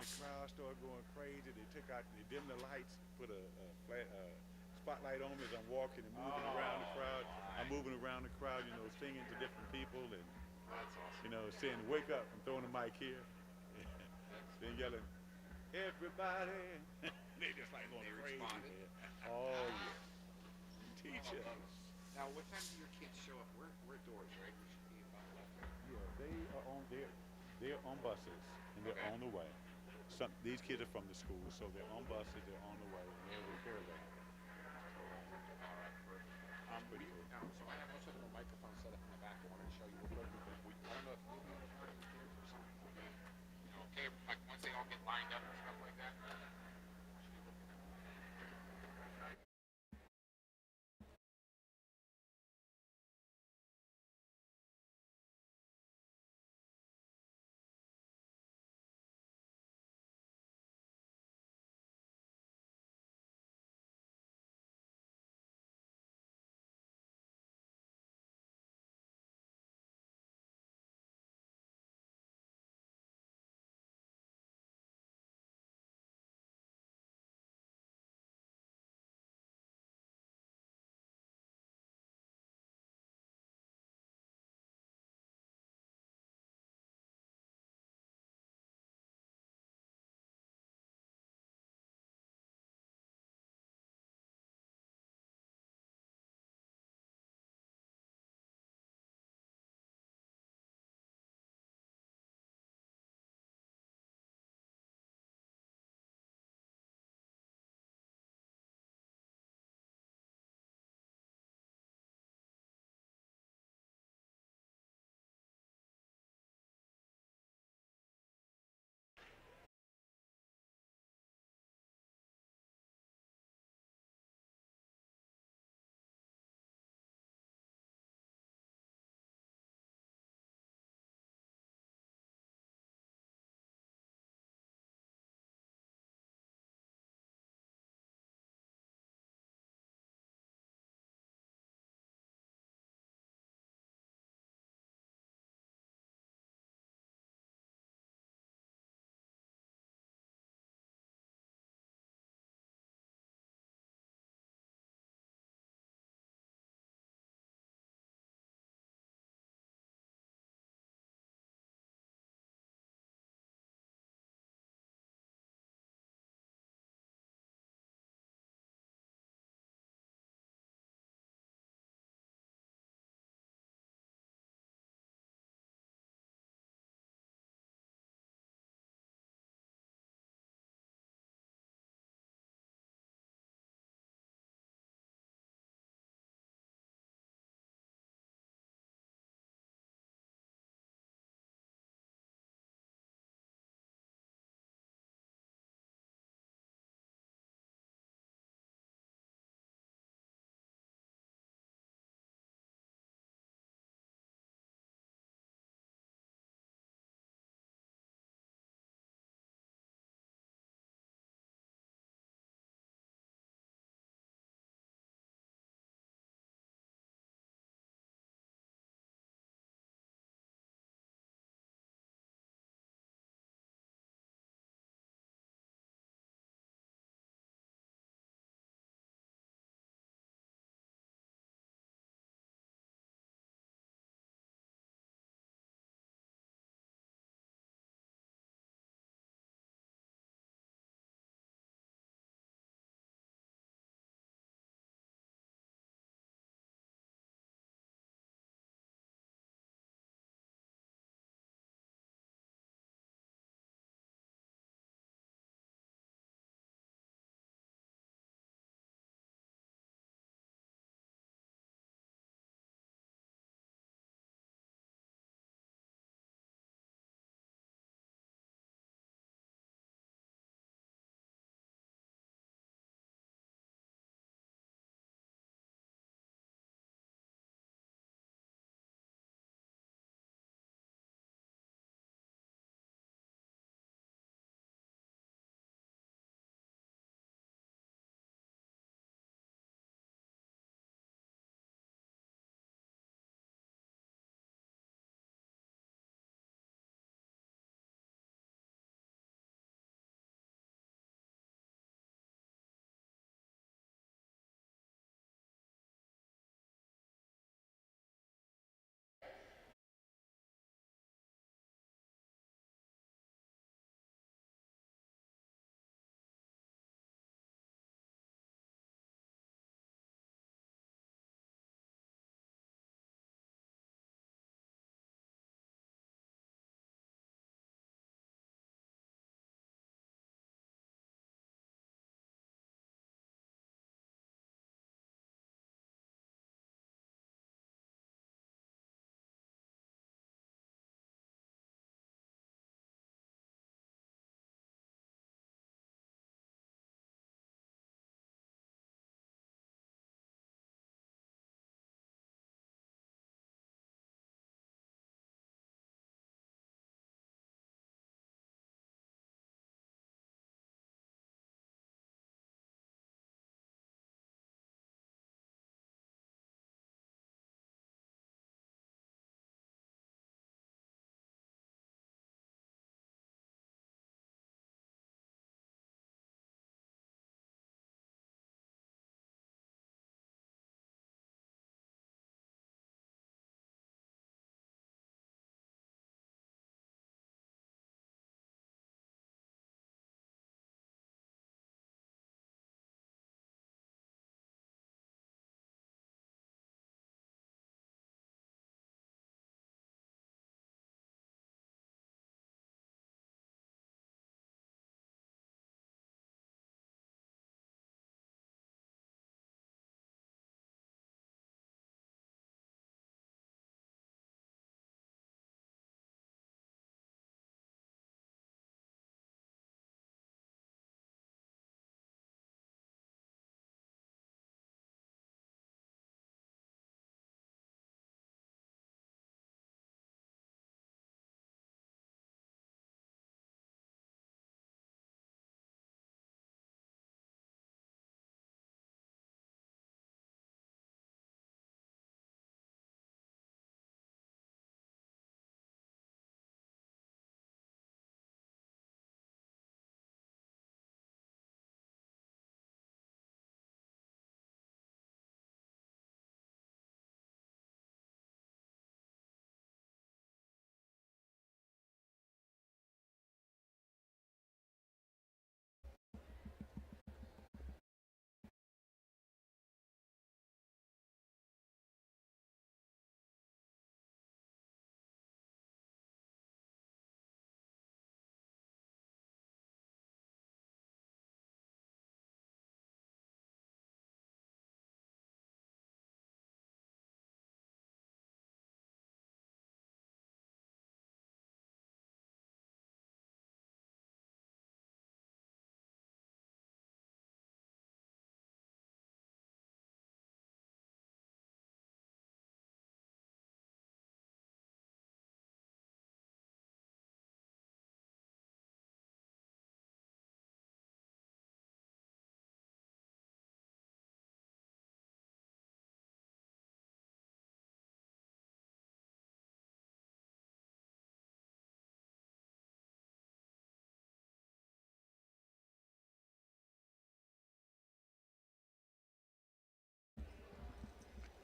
The crowd started going crazy. They dimmed the lights, put a flat spotlight on me as I'm walking and moving around the crowd. I'm moving around the crowd, singing to different people and, That's awesome. saying, "Wake up!" I'm throwing the mic here. Then yelling, "Everybody!" They just like going They crazy, responded. man. Oh yeah, Oh, teacher. I love it. Now, what time do your kids show up? We're doors, right? We should be about left, right? Yeah, they're on buses and they're Okay. on the way. These kids are from the school, so they're on buses, they're on the way, and they're in caravan. So All right, perfect. that's pretty cool. So I have also the microphone set up in the back. I wanted to show you real quick. I don't know if you'll be able to hear these kids or something. Okay, like once they all get lined up and stuff like that.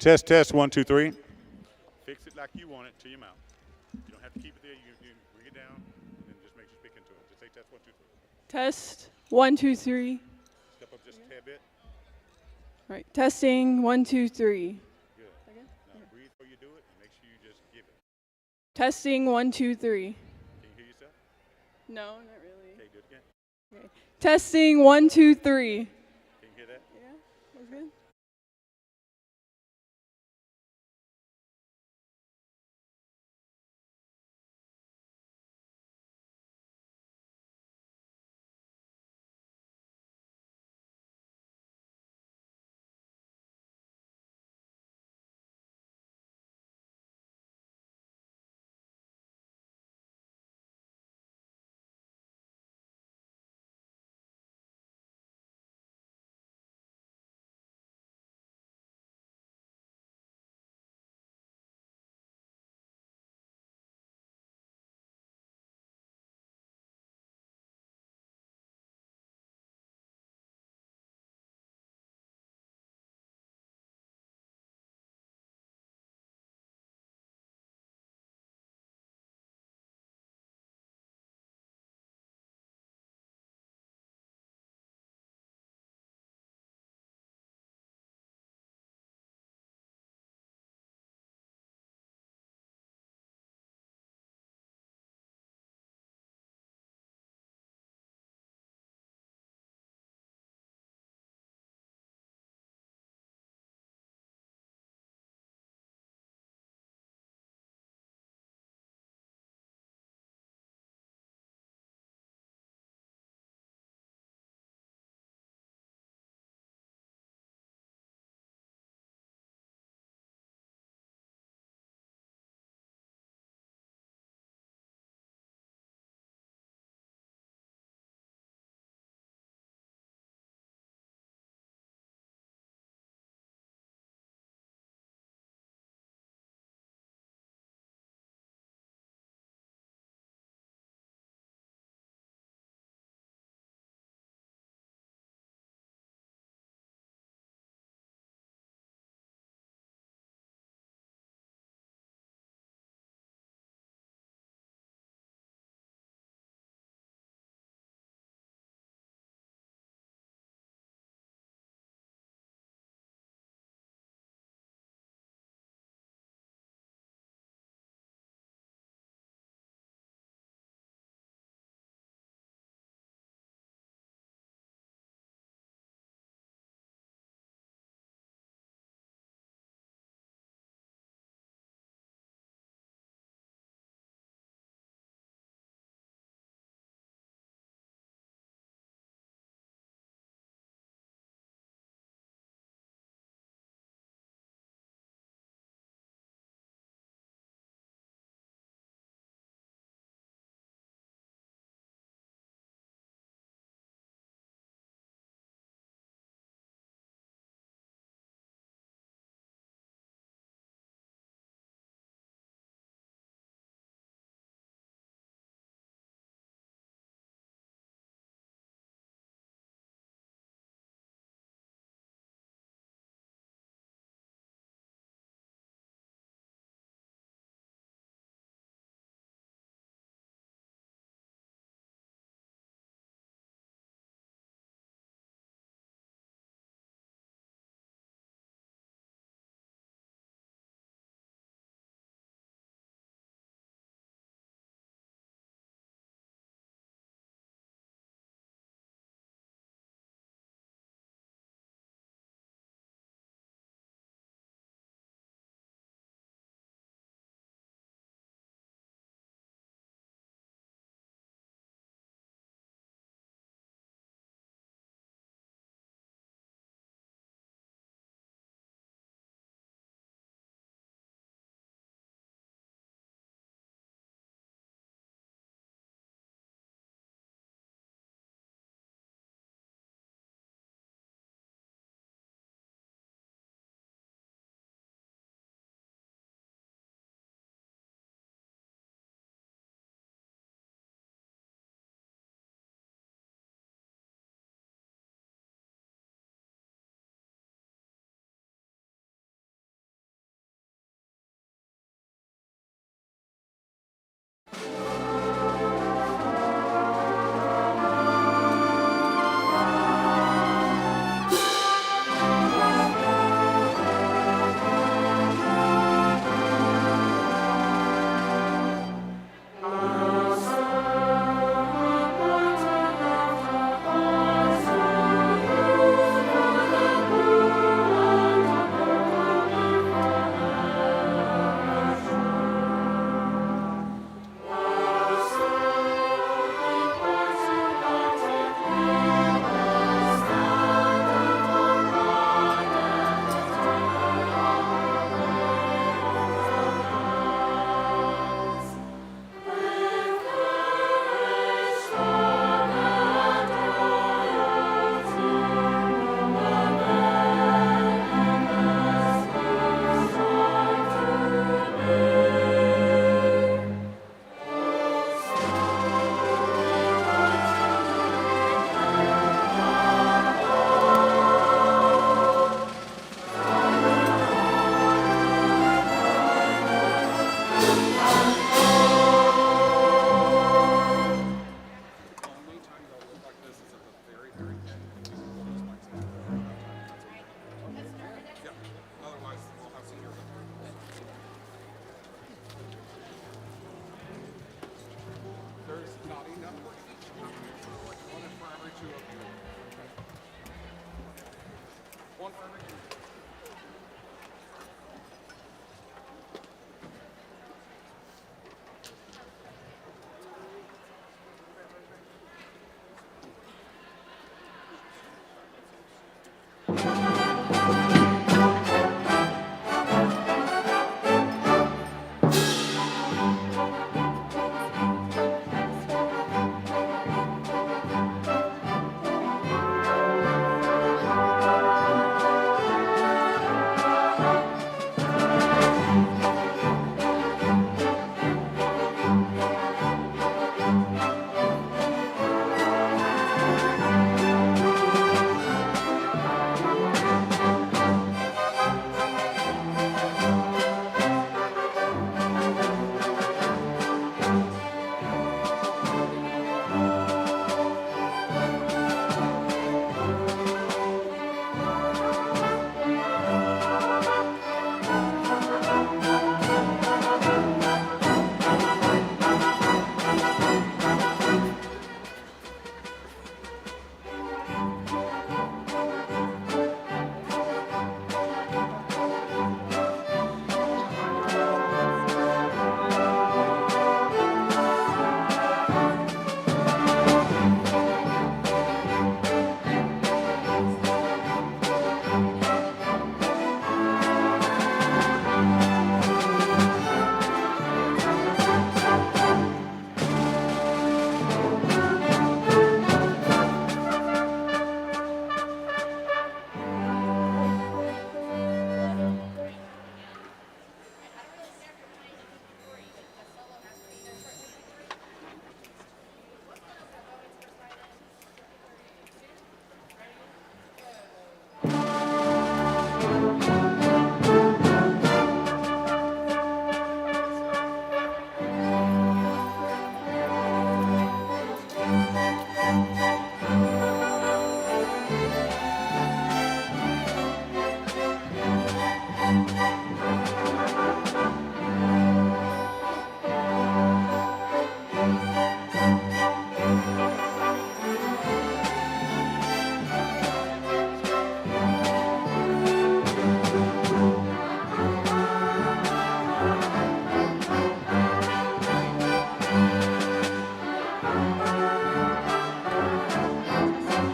Test, test, 1, 2, 3. Fix it like you want it to your mouth. You don't have to keep it there. You bring it down, and then just make sure you speak into it. Just say test, 1, 2, 3. Test, 1, 2, 3. Step up just a tad bit. Right. Testing, 1, 2, 3. Good. Now breathe before you do it, and make sure you just give it. Testing, 1, 2, 3. Can you hear yourself? No, not really. Okay, do it again. Okay. Testing, 1, 2, 3. Can you hear that? Yeah, that's good.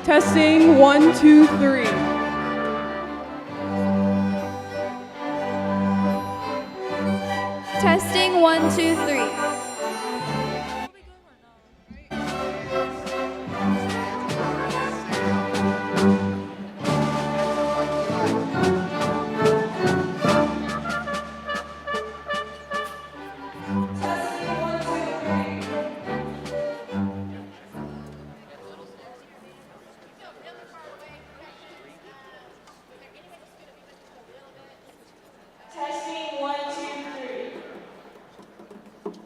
Testing 1, 2, 3. Testing 1, 2, 3. Testing 1, 2, 3.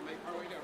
make our way down.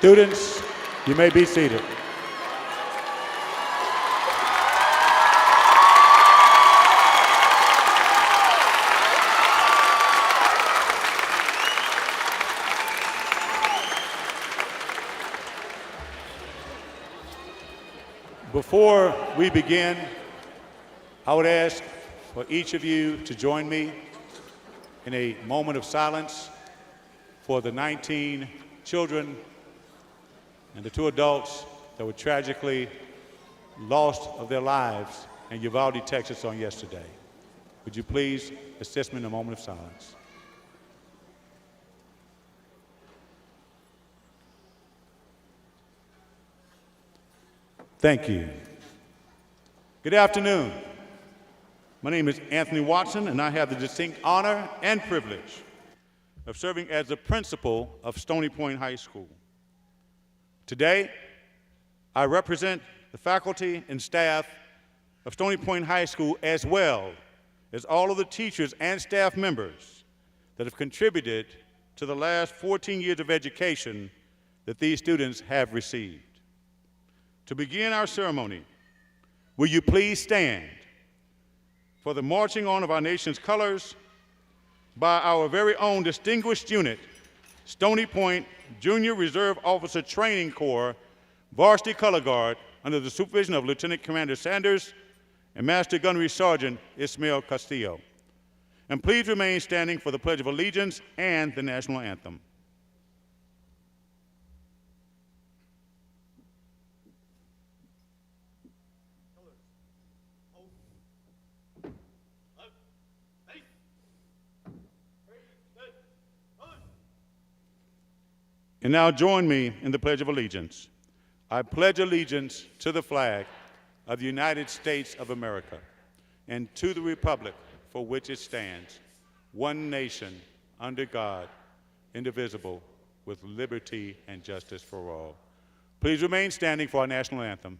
Students, you may be seated. Before we begin, I would ask for each of you to join me in a moment of silence for the 19 children and the 2 adults that were tragically lost of their lives in Uvalde, Texas on yesterday. Would you please assist me in a moment of silence? Thank you. Good afternoon. My name is Anthony Watson, and I have the distinct honor and privilege of serving as the principal of Stony Point High School. Today, I represent the faculty and staff of Stony Point High School, as well as all of the teachers and staff members that have contributed to the last 14 years of education that these students have received. To begin our ceremony, will you please stand for the marching on of our nation's colors by our very own distinguished unit, Stony Point Junior Reserve Officer Training Corps Varsity Color Guard, under the supervision of Lieutenant Commander Sanders and Master Gunnery Sergeant Ismael Castillo. And please remain standing for the Pledge of Allegiance and the National Anthem. And now join me in the Pledge of Allegiance. I pledge allegiance to the flag of the United States of America and to the republic for which it stands, one nation, under God, indivisible, with liberty and justice for all. Please remain standing for our national anthem.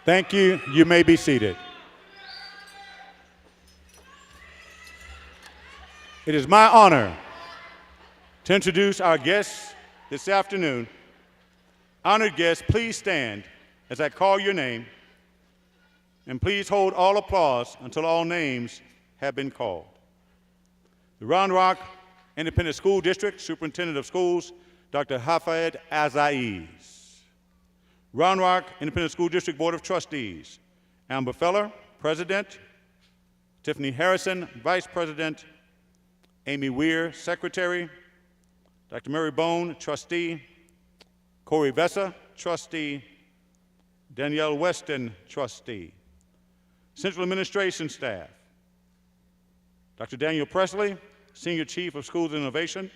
Thank you. You may be seated. It is my honor to introduce our guests this afternoon. Honored guests, please stand as I call your name, and please hold all applause until all names have been called. The Round Rock Independent School District Superintendent of Schools, Dr. Hafed Azaiz. Round Rock Independent School District Board of Trustees, Amber Feller, President, Tiffany Harrison, Vice President, Amy Weir, Secretary, Dr. Mary Bone, Trustee, Corey Vessa, Trustee, Danielle Weston, Trustee. Central Administration Staff, Dr. Daniel Presley, Senior Chief of Schools Innovation,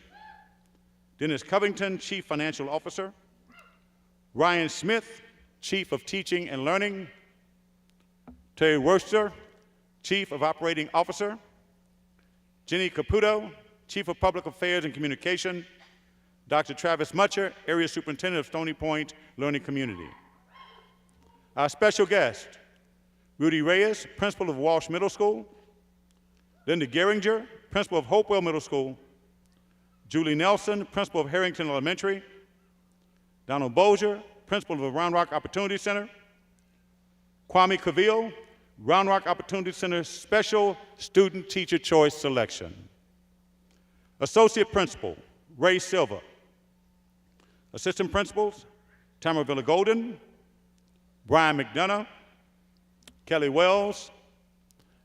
Dennis Covington, Chief Financial Officer, Ryan Smith, Chief of Teaching and Learning. Terry Worcester, Chief of Operating Officer. Jenny Caputo, Chief of Public Affairs and Communication. Dr. Travis Mutcher, Area Superintendent of Stony Point Learning Community. Our special guest, Rudy Reyes, Principal of Walsh Middle School. Linda Geringer, Principal of Hopewell Middle School. Julie Nelson, Principal of Harrington Elementary. Donald Bozier, Principal of Round Rock Opportunity Center. Kwame Cavill, Round Rock Opportunity Center Special Student Teacher Choice Selection. Associate Principal, Ray Silva. Assistant Principals, Tamara Villa-Golden, Brian McDonough, Kelly Wells,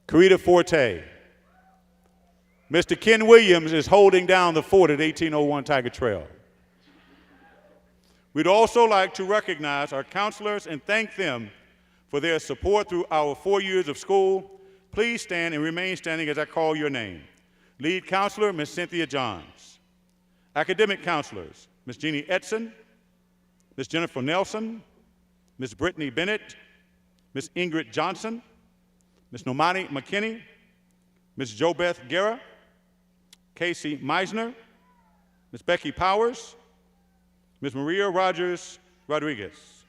Karita Forte. Mr. Ken Williams is holding down the fort at 1801 Tiger Trail. We'd also like to recognize our counselors and thank them for their support through our 4 years of school. Please stand and remain standing as I call your name. Lead counselor, Ms. Cynthia Johns. Academic counselors, Ms. Jeannie Edson, Ms. Jennifer Nelson, Ms. Brittany Bennett, Ms. Ingrid Johnson, Ms. Nomani McKinney, Ms. JoBeth Guerra, Casey Meisner, Ms. Becky Powers, Ms. Maria Rogers Rodriguez.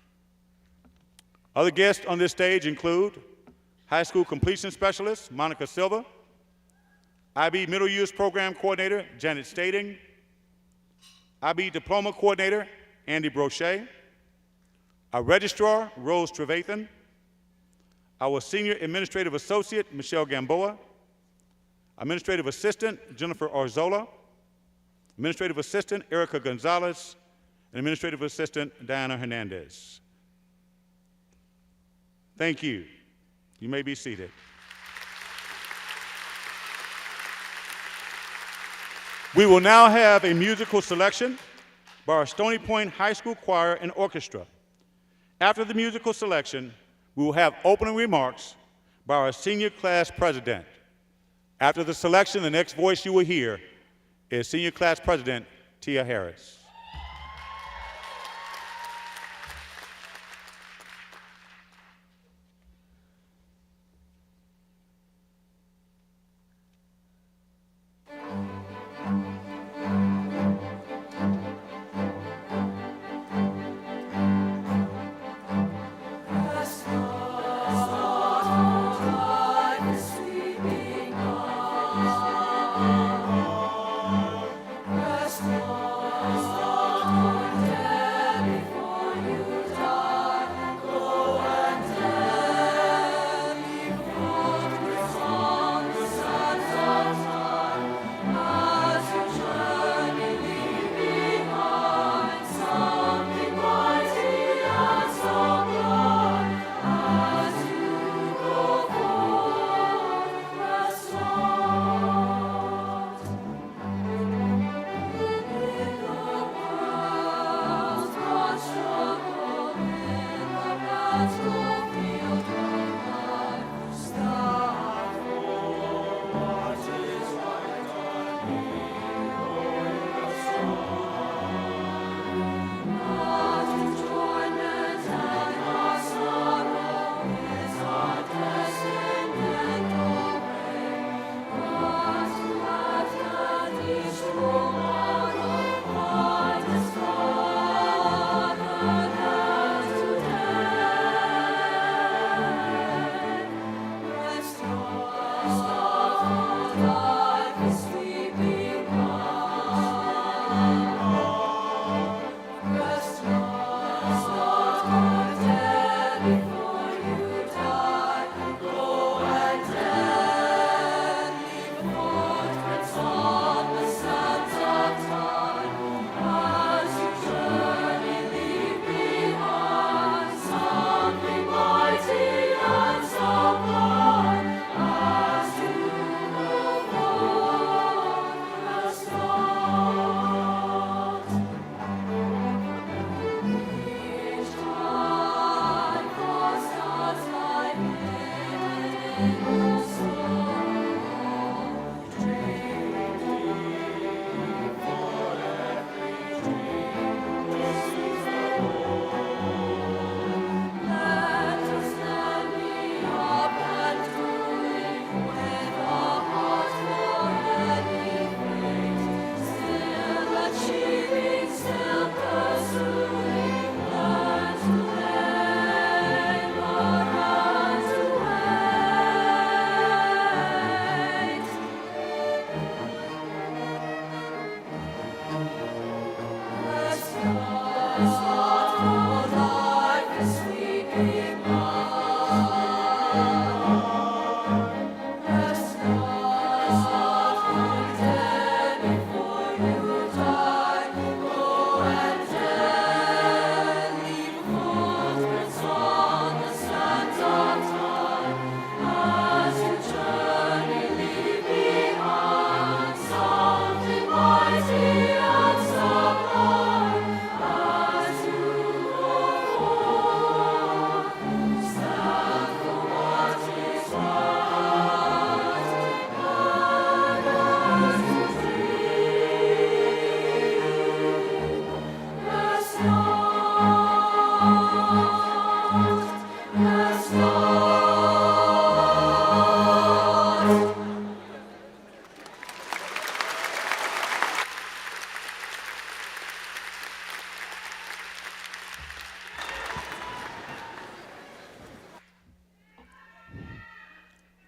Other guests on this stage include High School Completion Specialist Monica Silva, IB Middle Years Program Coordinator Janet Stading, IB Diploma Coordinator Andy Brochet, our Registrar Rose Trevathan, our Senior Administrative Associate Michelle Gamboa, Administrative Assistant Jennifer Arzola, Administrative Assistant Erica Gonzalez, and Administrative Assistant Diana Hernandez. Thank you. You may be seated. We will now have a musical selection by our Stony Point High School Choir and Orchestra. After the musical selection, we will have opening remarks by our senior class president. After the selection, the next voice you will hear is Senior Class President Tia Harris. Rest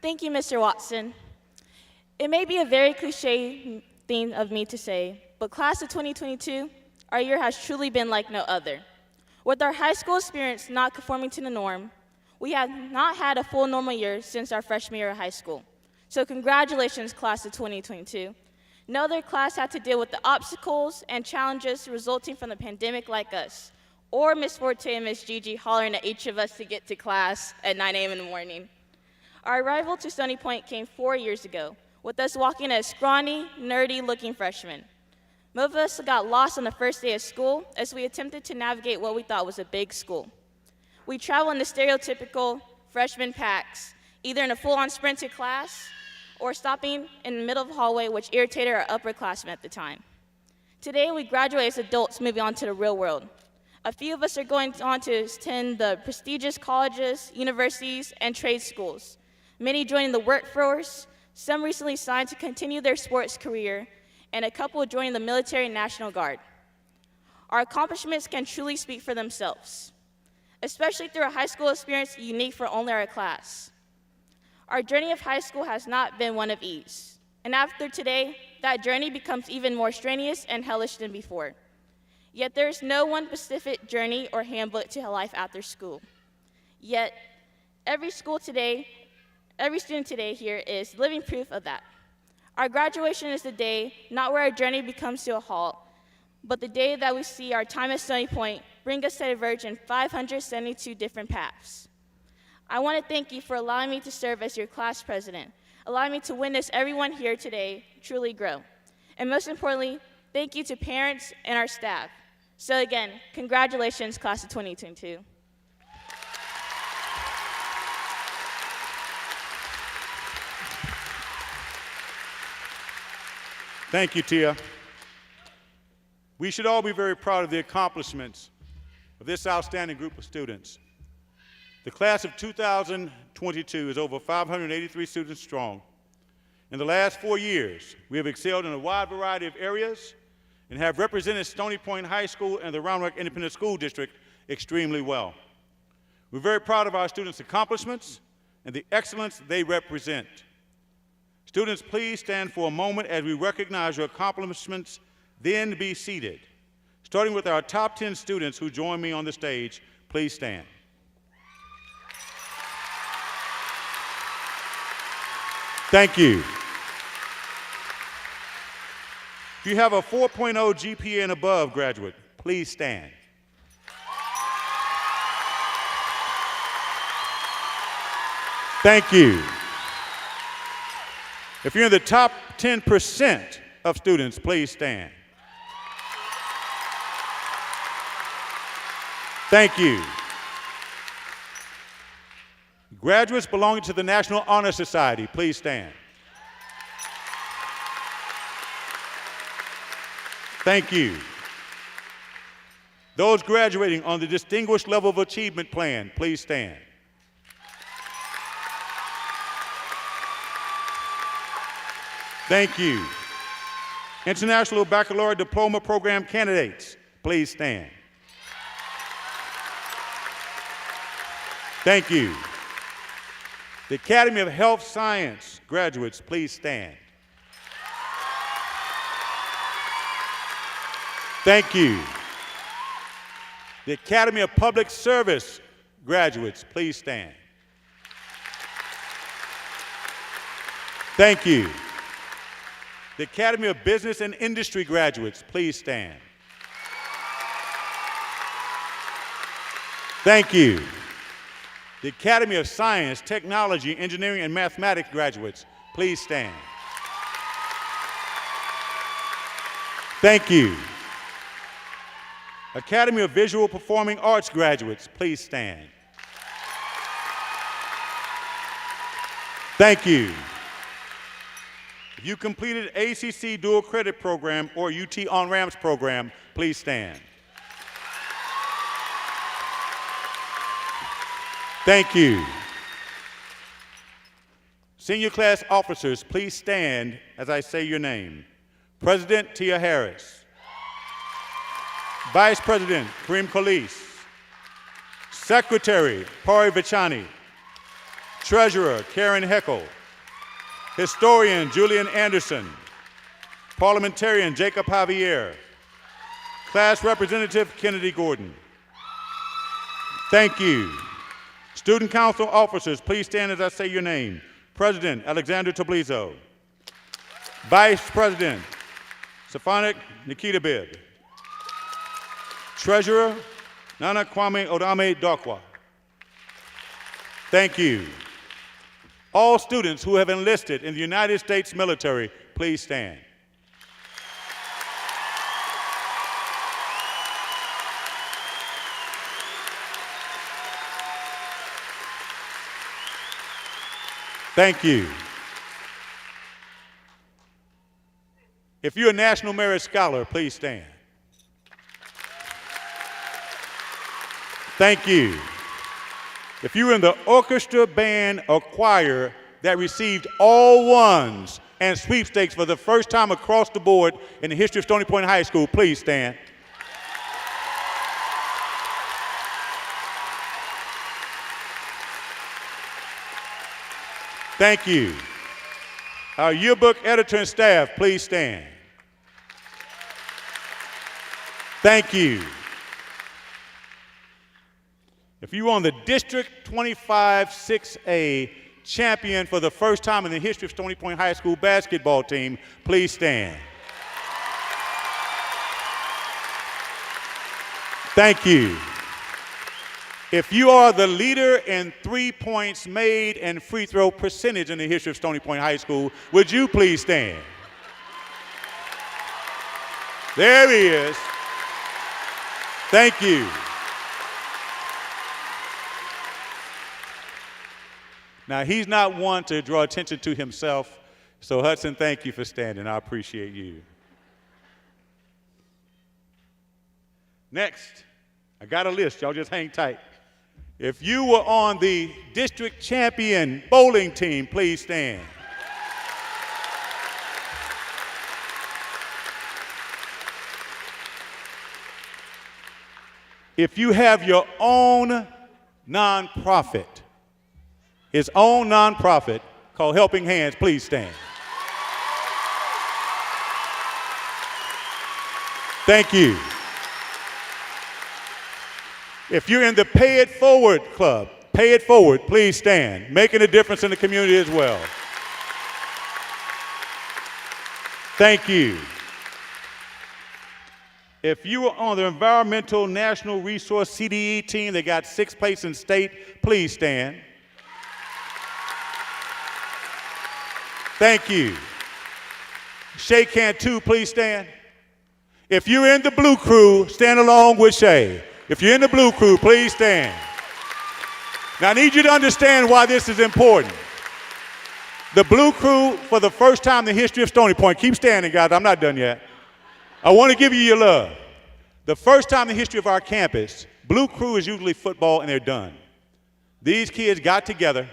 Thank you, Mr. Watson. It may be a very cliche thing of me to say, but class of 2022, our year has truly been like no other. With our high school experience not conforming to the norm, we have not had a full normal year since our freshman year of high school. So congratulations, class of 2022. No other class had to deal with the obstacles and challenges resulting from the pandemic like us, or Miss Forte and Miss Gigi hollering at each of us to get to class at 9 a.m. in the morning. Our arrival to Stony Point came 4 years ago, with us walking as scrawny, nerdy-looking freshmen. Most of us got lost on the first day of school as we attempted to navigate what we thought was a big school. We traveled in the stereotypical freshman packs, either in a full-on sprint to class or stopping in the middle of the hallway, which irritated our upperclassmen at the time. Today, we graduate as adults moving on to the real world. A few of us are going on to attend the prestigious colleges, universities, and trade schools. Many joining the workforce, some recently signed to continue their sports career, and a couple joining the military and National Guard. Our accomplishments can truly speak for themselves, especially through a high school experience unique for only our class. Our journey of high school has not been one of ease, and after today, that journey becomes even more strenuous and hellish than before. Yet there is no one specific journey or handbook to life after school. Yet every student today here is living proof of that. Our graduation is the day not where our journey becomes to a halt, but the day that we see our time at Stony Point bring us to diverge in 572 different paths. I want to thank you for allowing me to serve as your class president, allowing me to witness everyone here today truly grow. And most importantly, thank you to parents and our staff. So again, congratulations, class of 2022. Thank you, Tia. We should all be very proud of the accomplishments of this outstanding group of students. The class of 2022 is over 583 students strong. In the last 4 years, we have excelled in a wide variety of areas and have represented Stony Point High School and the Round Rock Independent School District extremely well. We're very proud of our students' accomplishments and the excellence they represent. Students, please stand for a moment as we recognize your accomplishments, then be seated. Starting with our top 10 students who join me on the stage, please stand. Thank you. If you have a 4.0 GPA and above, graduate, please stand. Thank you. If you're in the top 10% of students, please stand. Thank you. Graduates belonging to the National Honor Society, please stand. Thank you. Those graduating on the Distinguished Level of Achievement Plan, please stand. Thank you. International Baccalaureate Diploma Program candidates, please stand. Thank you. The Academy of Health Science graduates, please stand. Thank you. The Academy of Public Service graduates, please stand. Thank you. The Academy of Business and Industry graduates, please stand. Thank you. The Academy of Science, Technology, Engineering, and Mathematics graduates, please stand. Thank you. Academy of Visual Performing Arts graduates, please stand. Thank you. If you completed ACC Dual Credit Program or UT On-Ramps program, please stand. Thank you. Senior class officers, please stand as I say your name. President Tia Harris. Vice President Kareem Khalis. Secretary Pari Vichani. Treasurer Karen Heckel. Historian Julian Anderson. Parliamentarian Jacob Javier. Class Representative Kennedy Gordon. Thank you. Student Council officers, please stand as I say your name. President Alexander Toblizo. Vice President Stefanik Nikita Bibb. Treasurer Nana Kwame Odame Dokwa. Thank you. All students who have enlisted in the United States military, please stand. Thank you. If you're a National Merit Scholar, please stand. Thank you. If you're in the orchestra, band, or choir that received all ones and sweepstakes for the first time across the board in the history of Stony Point High School, please stand. Thank you. Our yearbook editor and staff, please stand. Thank you. If you are on the District 25 6A champion for the first time in the history of Stony Point High School basketball team, please stand. Thank you. If you are the leader in 3 points made and free throw percentage in the history of Stony Point High School, would you please stand? There he is. Thank you. Now, he's not one to draw attention to himself, so Hudson, thank you for standing. I appreciate you. Next, I got a list. Y'all just hang tight. If you were on the district champion bowling team, please stand. If you have your own nonprofit, his own nonprofit called Helping Hands, please stand. Thank you. If you're in the Pay It Forward Club, Pay It Forward, please stand. Making a difference in the community as well. Thank you. If you are on the Environmental National Resource CDE team that got 6th place in state, please stand. Thank you. Shay Cantu, please stand. If you're in the blue crew, stand along with Shay. If you're in the blue crew, please stand. Now, I need you to understand why this is important. The blue crew, for the first time in the history of Stony Point, keep standing, guys, I'm not done yet. I want to give you your love. The first time in the history of our campus, blue crew is usually football and they're done. These kids got together,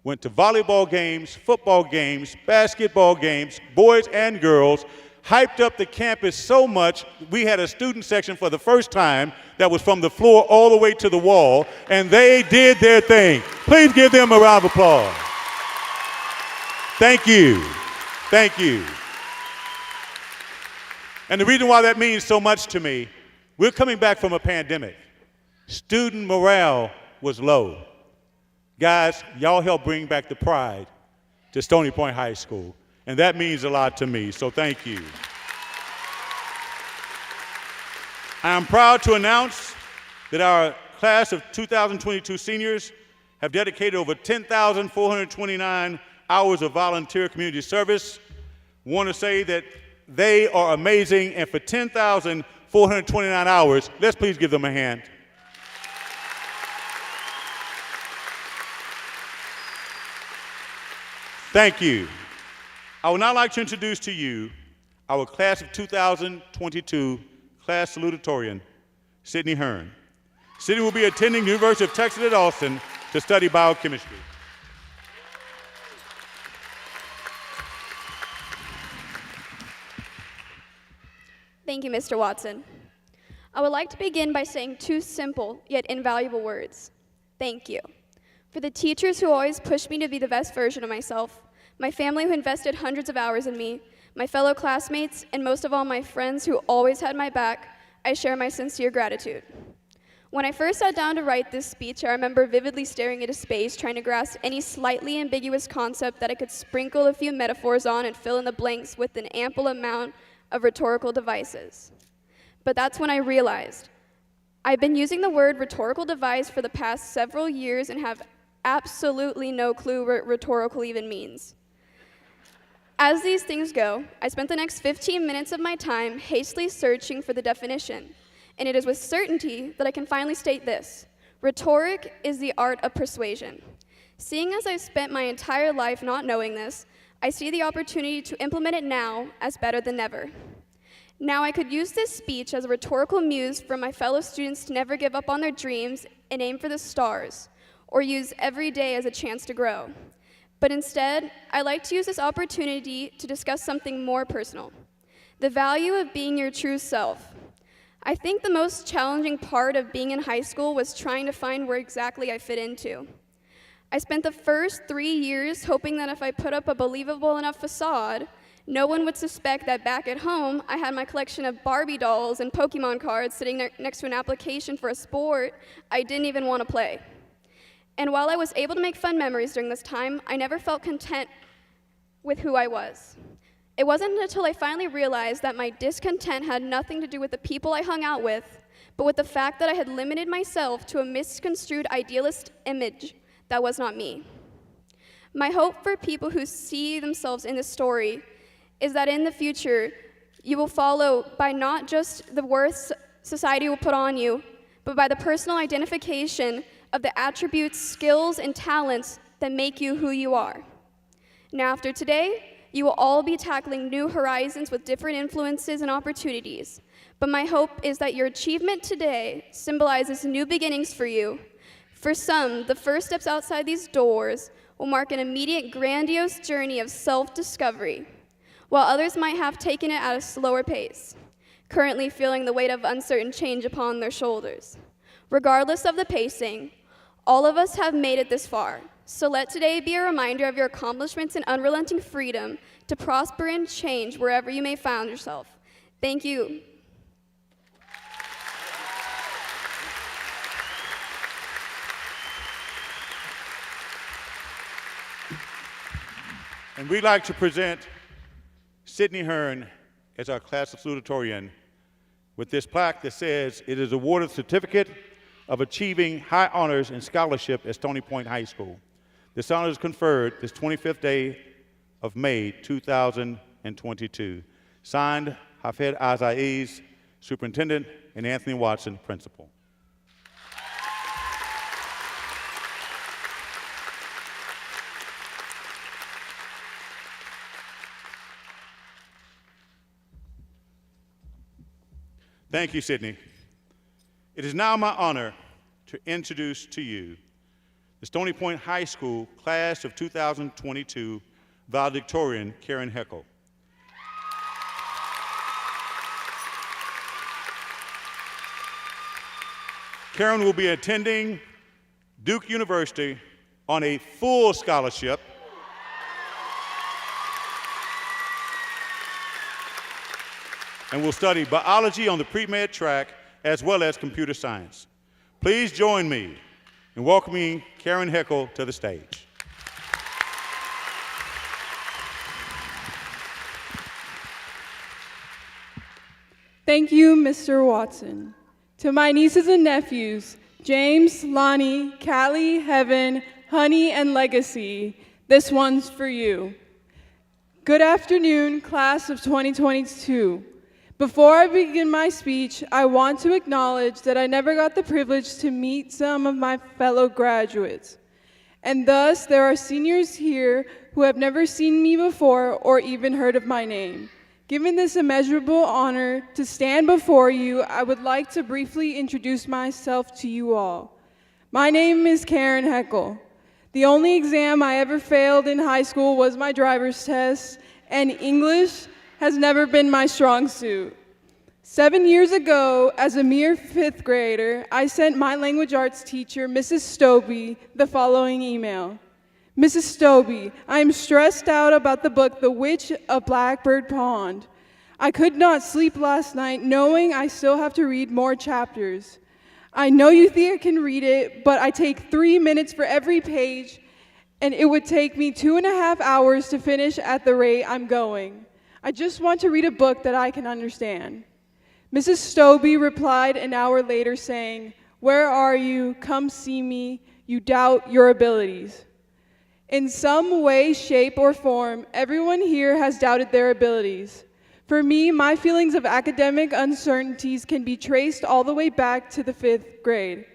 went to volleyball games, football games, basketball games, boys and girls, hyped up the campus so much, we had a student section for the first time that was from the floor all the way to the wall, and they did their thing. Please give them a round of applause. Thank you. Thank you. And the reason why that means so much to me, we're coming back from a pandemic. Student morale was low. Guys, y'all helped bring back the pride to Stony Point High School, and that means a lot to me, so thank you. I am proud to announce that our class of 2022 seniors have dedicated over 10,429 hours of volunteer community service. I want to say that they are amazing, and for 10,429 hours, let's please give them a hand. Thank you. I would now like to introduce to you our class of 2022 class salutatorian, Sydney Hearn. Sydney will be attending the University of Texas at Austin to study biochemistry. Thank you, Mr. Watson. I would like to begin by saying two simple yet invaluable words. Thank you. for the teachers who always pushed me to be the best version of myself, my family who invested hundreds of hours in me, my fellow classmates, and most of all my friends who always had my back, I share my sincere gratitude. When I first sat down to write this speech, I remember vividly staring into space, trying to grasp any slightly ambiguous concept that I could sprinkle a few metaphors on and fill in the blanks with an ample amount of rhetorical devices. But that's when I realized I've been using the word rhetorical device for the past several years and have absolutely no clue what rhetorical even means. As these things go, I spent the next 15 minutes of my time hastily searching for the definition, and it is with certainty that I can finally state this. Rhetoric is the art of persuasion. Seeing as I've spent my entire life not knowing this, I see the opportunity to implement it now as better than ever. Now I could use this speech as a rhetorical muse for my fellow students to never give up on their dreams and aim for the stars, or use every day as a chance to grow. But instead, I like to use this opportunity to discuss something more personal, the value of being your true self. I think the most challenging part of being in high school was trying to find where exactly I fit into. I spent the first 3 years hoping that if I put up a believable enough facade, no one would suspect that back at home, I had my collection of Barbie dolls and Pokemon cards sitting next to an application for a sport I didn't even want to play. And while I was able to make fun memories during this time, I never felt content with who I was. It wasn't until I finally realized that my discontent had nothing to do with the people I hung out with, but with the fact that I had limited myself to a misconstrued idealist image that was not me. My hope for people who see themselves in this story is that in the future, you will follow by not just the worth society will put on you, but by the personal identification of the attributes, skills, and talents that make you who you are. Now, after today, you will all be tackling new horizons with different influences and opportunities. But my hope is that your achievement today symbolizes new beginnings for you. For some, the first steps outside these doors will mark an immediate, grandiose journey of self-discovery, while others might have taken it at a slower pace, currently feeling the weight of uncertain change upon their shoulders. Regardless of the pacing, all of us have made it this far, so let today be a reminder of your accomplishments and unrelenting freedom to prosper and change wherever you may find yourself. Thank you. And we'd like to present Sydney Hearn as our class salutatorian with this plaque that says it is awarded certificate of achieving high honors and scholarship at Stony Point High School. This honor is conferred this 25th day of May 2022. Signed, Hafed Azaiz, Superintendent, and Anthony Watson, Principal. Thank you, Sydney. It is now my honor to introduce to you the Stony Point High School class of 2022 valedictorian, Karen Heckel. Karen will be attending Duke University on a full scholarship and will study biology on the pre-med track as well as computer science. Please join me in welcoming Karen Heckel to the stage. Thank you, Mr. Watson. To my nieces and nephews, James, Lonnie, Callie, Heaven, Honey, and Legacy, this one's for you. Good afternoon, class of 2022. Before I begin my speech, I want to acknowledge that I never got the privilege to meet some of my fellow graduates. And thus, there are seniors here who have never seen me before or even heard of my name. Given this immeasurable honor to stand before you, I would like to briefly introduce myself to you all. My name is Karen Heckel. The only exam I ever failed in high school was my driver's test, and English has never been my strong suit. 7 years ago, as a mere fifth grader, I sent my language arts teacher, Mrs. Stobie, the following email. Mrs. Stobie, I am stressed out about the book The Witch of Blackbird Pond. I could not sleep last night knowing I still have to read more chapters. I know you think I can read it, but I take 3 minutes for every page, and it would take me 2.5 hours to finish at the rate I'm going. I just want to read a book that I can understand. Mrs. Stobie replied an hour later saying, "Where are you? Come see me. You doubt your abilities." In some way, shape, or form, everyone here has doubted their abilities. For me, my feelings of academic uncertainties can be traced all the way back to the 5th grade.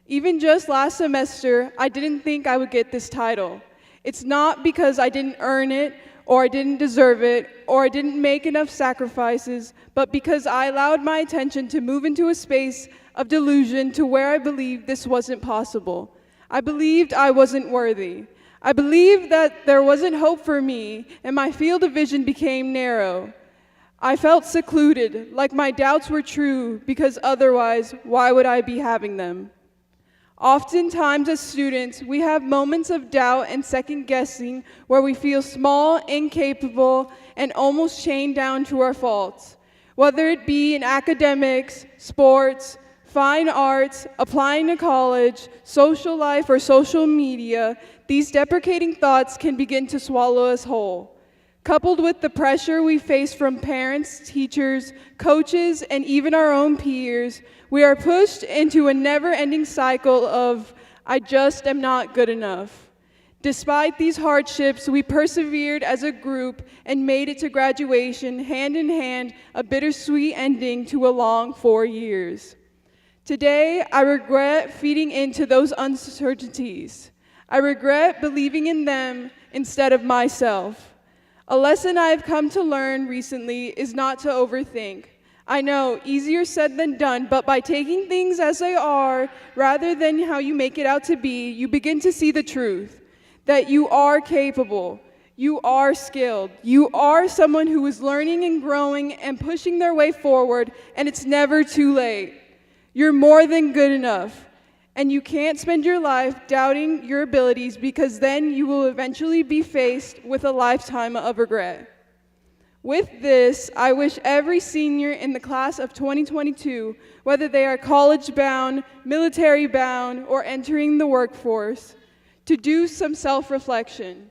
Even just last semester, I didn't think I would get this title. It's not because I didn't earn it, or I didn't deserve it, or I didn't make enough sacrifices, but because I allowed my attention to move into a space of delusion to where I believed this wasn't possible. I believed I wasn't worthy. I believed that there wasn't hope for me, and my field of vision became narrow. I felt secluded, like my doubts were true, because otherwise, why would I be having them? Oftentimes as students, we have moments of doubt and second guessing where we feel small, incapable, and almost chained down to our faults. Whether it be in academics, sports, fine arts, applying to college, social life, or social media, these deprecating thoughts can begin to swallow us whole. Coupled with the pressure we face from parents, teachers, coaches, and even our own peers, we are pushed into a never-ending cycle of, "I just am not good enough." Despite these hardships, we persevered as a group and made it to graduation hand in hand, a bittersweet ending to a long 4 years. Today, I regret feeding into those uncertainties. I regret believing in them instead of myself. A lesson I have come to learn recently is not to overthink. I know, easier said than done, but by taking things as they are, rather than how you make it out to be, you begin to see the truth, that you are capable, you are skilled, you are someone who is learning and growing and pushing their way forward, and it's never too late. You're more than good enough. And you can't spend your life doubting your abilities, because then you will eventually be faced with a lifetime of regret. With this, I wish every senior in the class of 2022, whether they are college-bound, military-bound, or entering the workforce, to do some self-reflection.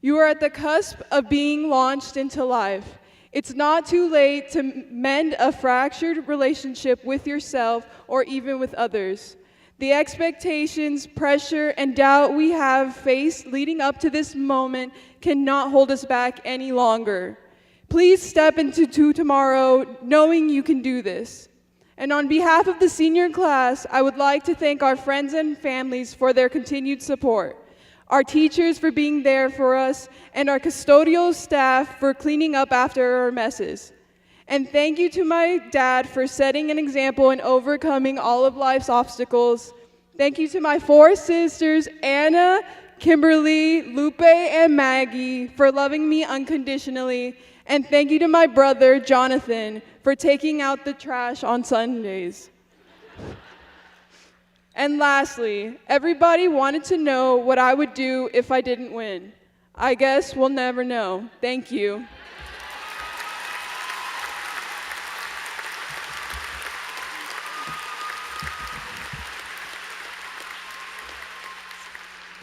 You are at the cusp of being launched into life. It's not too late to mend a fractured relationship with yourself or even with others. The expectations, pressure, and doubt we have faced leading up to this moment cannot hold us back any longer. Please step into tomorrow knowing you can do this. And on behalf of the senior class, I would like to thank our friends and families for their continued support, our teachers for being there for us, and our custodial staff for cleaning up after our messes. And thank you to my dad for setting an example and overcoming all of life's obstacles. Thank you to my 4 sisters, Anna, Kimberly, Lupe, and Maggie, for loving me unconditionally. And thank you to my brother, Jonathan, for taking out the trash on Sundays. And lastly, everybody wanted to know what I would do if I didn't win. I guess we'll never know. Thank you.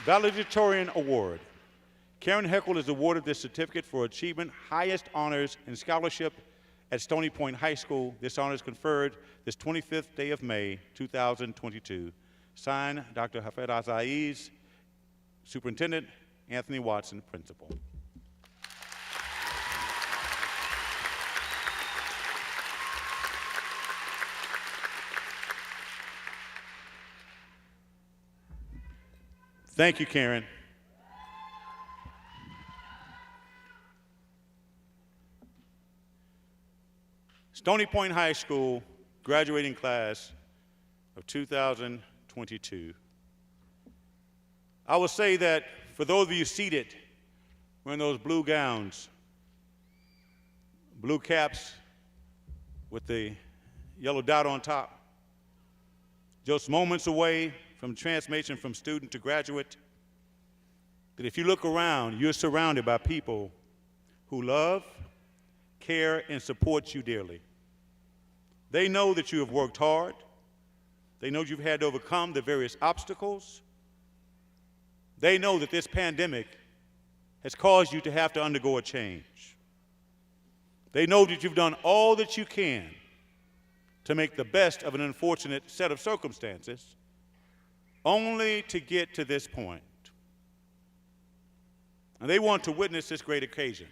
Salutatorian Award. Karen Heckel is awarded this certificate for achievement highest honors and scholarship at Stony Point High School. This honor is conferred this 25th day of May, 2022. Signed, Dr. Hafed Azaiz, Superintendent, Anthony Watson, Principal. Thank you, Karen. Stony Point High School graduating class of 2022. I will say that for those of you seated, wearing those blue gowns, blue caps with the yellow dot on top, just moments away from transformation from student to graduate, that if you look around, you're surrounded by people who love, care, and support you dearly. They know that you have worked hard. They know you've had to overcome the various obstacles. They know that this pandemic has caused you to have to undergo a change. They know that you've done all that you can to make the best of an unfortunate set of circumstances, only to get to this point. And they want to witness this great occasion.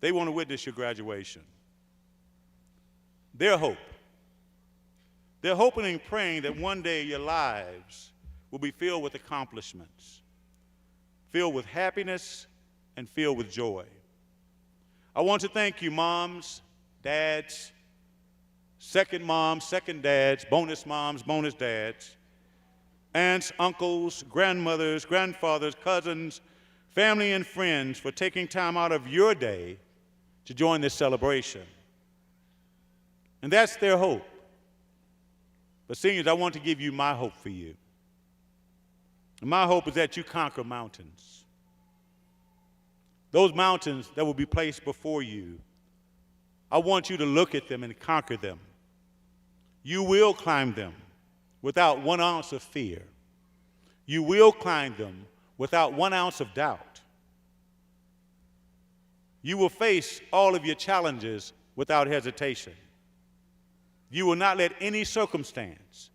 They want to witness your graduation. They're hoping and praying that one day your lives will be filled with accomplishments, filled with happiness, and filled with joy. I want to thank you, moms, dads, second moms, second dads, bonus dads, aunts, uncles, grandmothers, grandfathers, cousins, family, and friends for taking time out of your day to join this celebration. And that's their hope. But seniors, I want to give you my hope for you. And my hope is that you conquer mountains. Those mountains that will be placed before you, I want you to look at them and conquer them. You will climb them without 1 ounce of fear. You will climb them without 1 ounce of doubt. You will face all of your challenges without hesitation. You will not let any circumstance,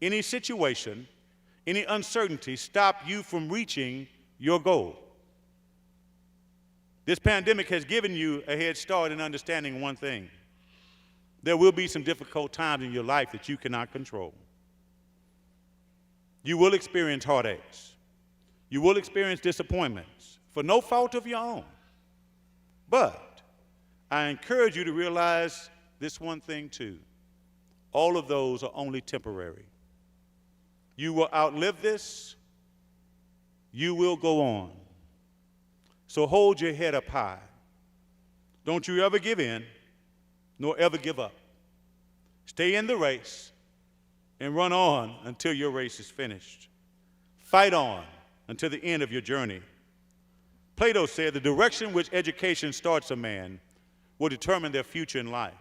any situation, any uncertainty stop you from reaching your goal. This pandemic has given you a head start in understanding one thing. There will be some difficult times in your life that you cannot control. You will experience heartaches. You will experience disappointments for no fault of your own. But I encourage you to realize this one thing too. All of those are only temporary. You will outlive this. You will go on. So hold your head up high. Don't you ever give in, nor ever give up. Stay in the race and run on until your race is finished. Fight on until the end of your journey. Plato said the direction which education starts a man will determine their future in life.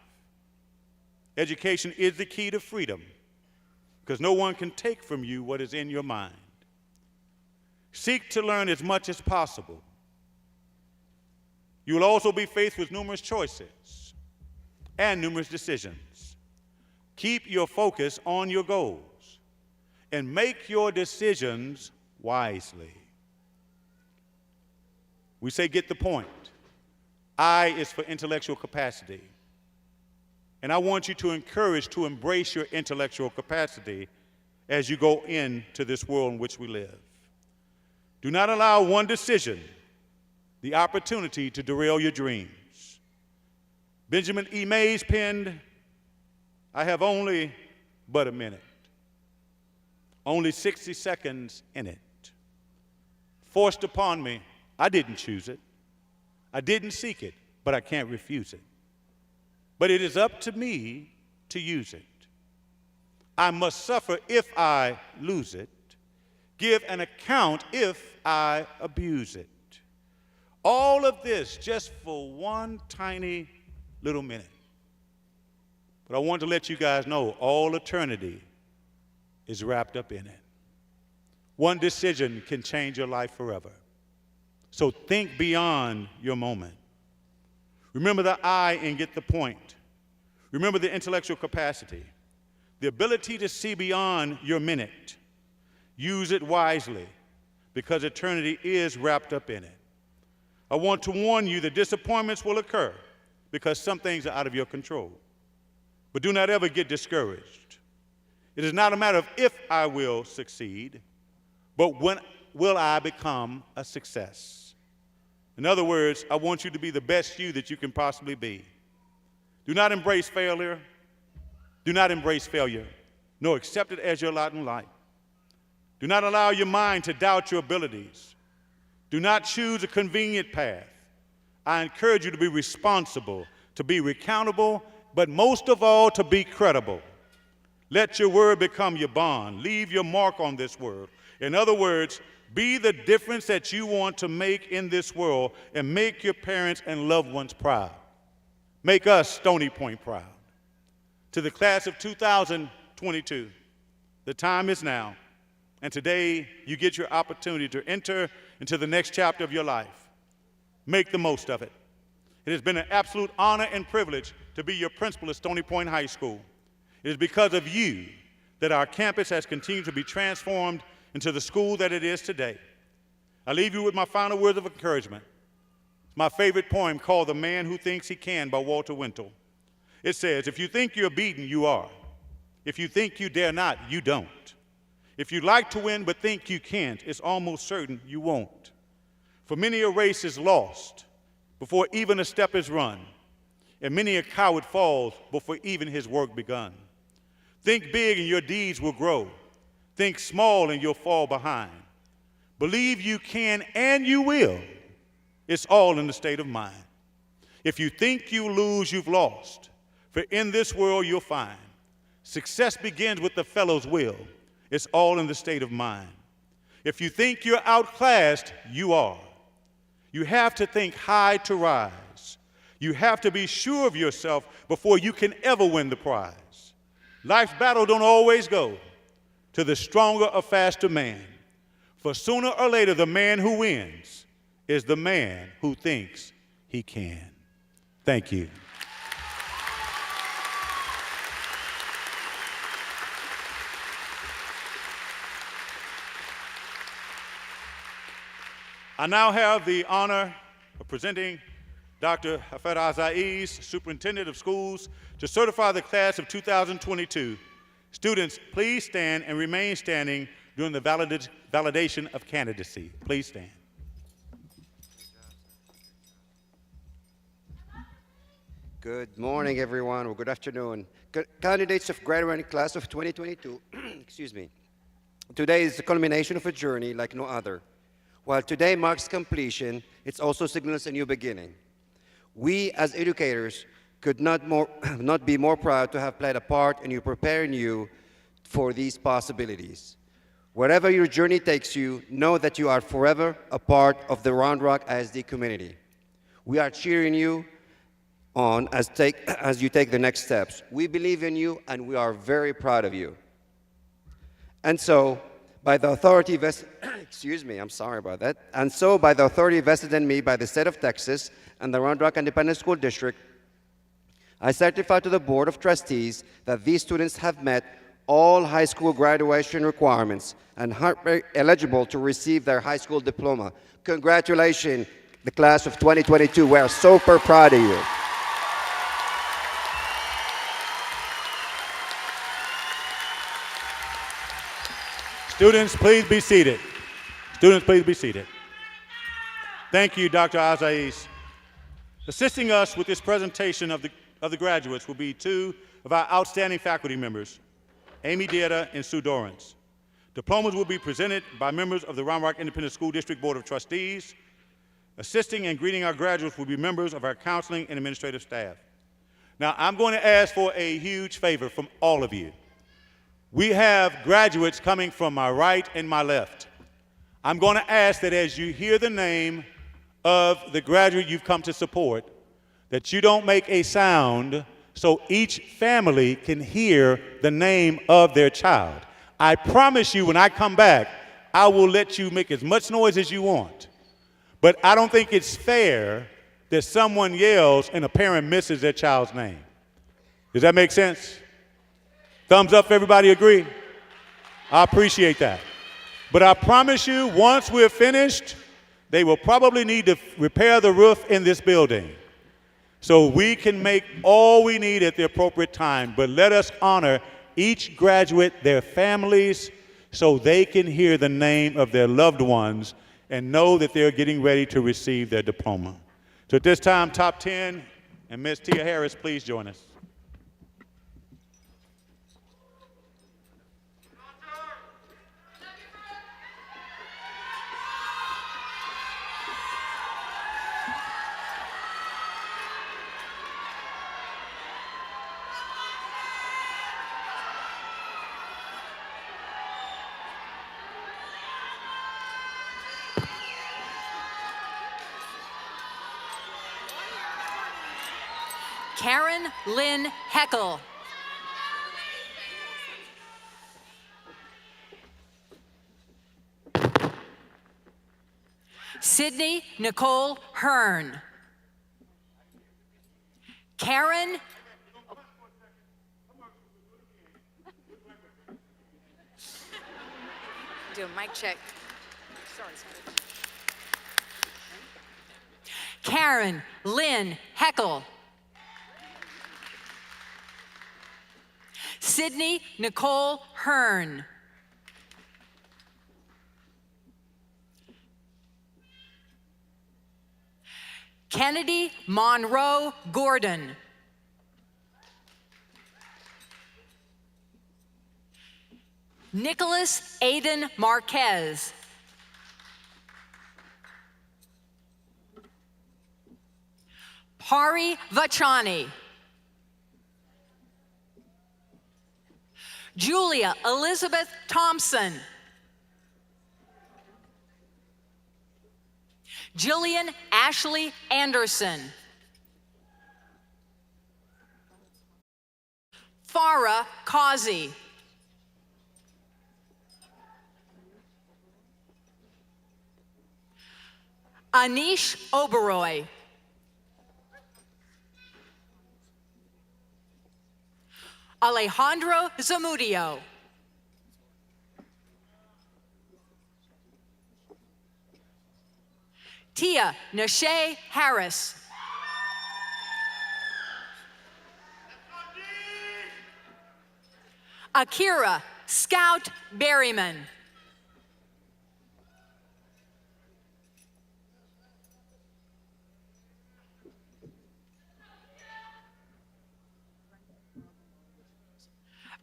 Education is the key to freedom because no one can take from you what is in your mind. Seek to learn as much as possible. You will also be faced with numerous choices and numerous decisions. Keep your focus on your goals and make your decisions wisely. We say get the point. I is for intellectual capacity. And I want you to embrace your intellectual capacity as you go into this world in which we live. Do not allow one decision the opportunity to derail your dreams. Benjamin E. Mays penned, I have only but a minute, only 60 seconds in it. Forced upon me, I didn't choose it. I didn't seek it, but I can't refuse it. But it is up to me to use it. I must suffer if I lose it, give an account if I abuse it. All of this just for one tiny little minute. But I want to let you guys know all eternity is wrapped up in it. One decision can change your life forever. So think beyond your moment. Remember the I and get the point. Remember the intellectual capacity, the ability to see beyond your minute. Use it wisely because eternity is wrapped up in it. I want to warn you that disappointments will occur because some things are out of your control. But do not ever get discouraged. It is not a matter of if I will succeed, but when will I become a success. In other words, I want you to be the best you that you can possibly be. Do not embrace failure. Do not embrace failure, nor accept it as your lot in life. Do not allow your mind to doubt your abilities. Do not choose a convenient path. I encourage you to be responsible, to be accountable, but most of all, to be credible. Let your word become your bond. Leave your mark on this world. In other words, be the difference that you want to make in this world and make your parents and loved ones proud. Make us, Stony Point, proud. To the class of 2022, the time is now, and today you get your opportunity to enter into the next chapter of your life. Make the most of it. It has been an absolute honor and privilege to be your principal at Stony Point High School. It is because of you that our campus has continued to be transformed into the school that it is today. I leave you with my final words of encouragement. It's my favorite poem called The Man Who Thinks He Can by Walter Wintle. It says, if you think you're beaten, you are. If you think you dare not, you don't. If you like to win but think you can't, it's almost certain you won't. For many a race is lost before even a step is run, and many a coward falls before even his work begun. Think big and your deeds will grow. Think small and you'll fall behind. Believe you can and you will. It's all in the state of mind. If you think you lose, you've lost. For in this world you'll find success begins with the fellow's will. It's all in the state of mind. If you think you're outclassed, you are. You have to think high to rise. You have to be sure of yourself before you can ever win the prize. Life's battle don't always go to the stronger or faster man. For sooner or later, the man who wins is the man who thinks he can. Thank you. I now have the honor of presenting Dr. Hafed Azaiz, Superintendent of Schools, to certify the class of 2022. Students, please stand and remain standing during the validation of candidacy. Please stand. Good morning, everyone, or good afternoon. Candidates of graduating class of 2022, excuse me. Today is the culmination of a journey like no other. While today marks completion, it also signals a new beginning. We, as educators, could not be more proud to have played a part in preparing you for these possibilities. Wherever your journey takes you, know that you are forever a part of the Round Rock ISD community. We are cheering you on as you take the next steps. We believe in you, and we are very proud of you. And so, by the authority vested, excuse me, I'm sorry about that. And so, by the authority vested in me by the state of Texas and the Round Rock Independent School District, I certify to the Board of Trustees that these students have met all high school graduation requirements and are eligible to receive their high school diploma. Congratulations, the class of 2022. We are super proud of you. Students, please be seated. Students, please be seated. Thank you, Dr. Azaiz. Assisting us with this presentation of the graduates will be two of our outstanding faculty members, Amy Dieta and Sue Dorrance. Diplomas will be presented by members of the Round Rock Independent School District Board of Trustees. Assisting and greeting our graduates will be members of our counseling and administrative staff. Now, I'm going to ask for a huge favor from all of you. We have graduates coming from my right and my left. I'm going to ask that as you hear the name of the graduate you've come to support, that you don't make a sound so each family can hear the name of their child. I promise you when I come back, I will let you make as much noise as you want. But I don't think it's fair that someone yells and a parent misses their child's name. Does that make sense? Thumbs up, everybody agree? I appreciate that. But I promise you, once we're finished, they will probably need to repair the roof in this building. So we can make all we need at the appropriate time, but let us honor each graduate, their families, so they can hear the name of their loved ones and know that they're getting ready to receive their diploma. So at this time, top 10, and Ms. Tia Harris, please join us. Karen Lynn Heckel. Sydney Nicole Hearn. Karen Do a mic check. Karen Lynn Heckel. Sydney Nicole Hearn. Kennedy Monroe Gordon. Nicholas Aiden Marquez. Pari Vachani. Julia Elizabeth Thompson. Jillian Ashley Anderson. Farah Kazi. Anish Oberoi. Alejandro Zamudio. Tia Nashe Harris. Akira Scout Berryman.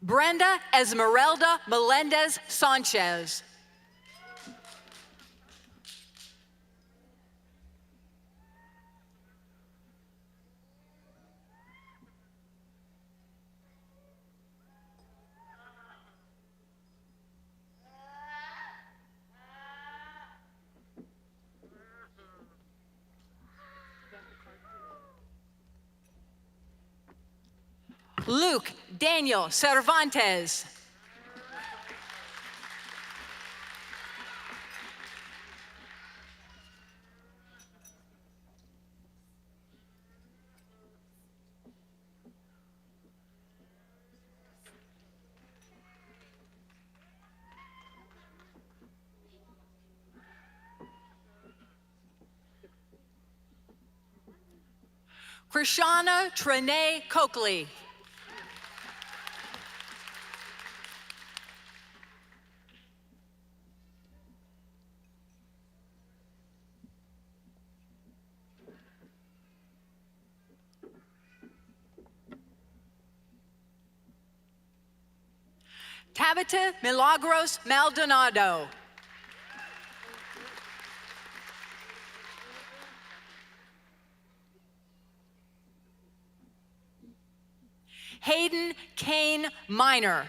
Brenda Esmeralda Melendez Sanchez. Luke Daniel Cervantes. Krishana Trene Coakley. Tabitha Milagros Maldonado. Hayden Kane Minor.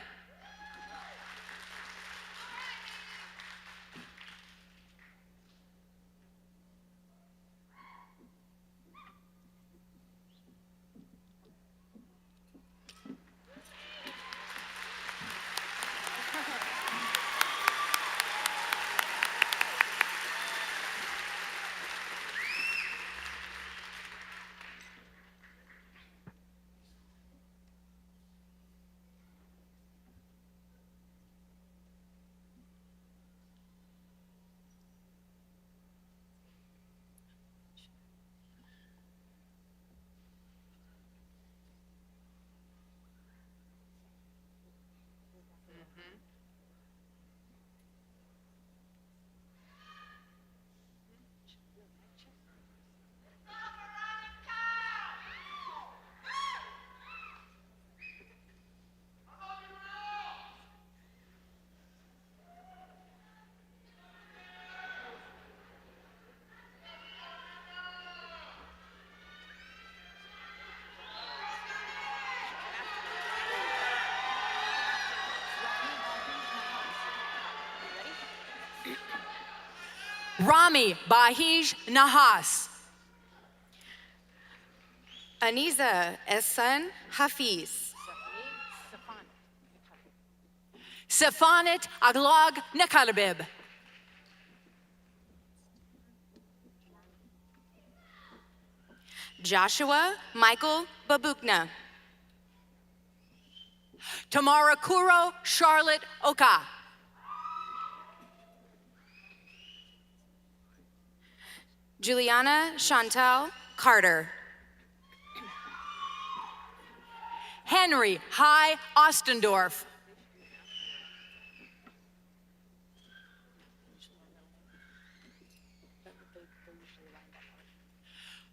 Rami Bahij Nahas. Aniza Ehsan Hafiz. Safanat Aglag Nakalabib. Joshua Michael Babukna. Tamara Kuro Charlotte Oka. Juliana Chantal Carter. Henry High Ostendorf.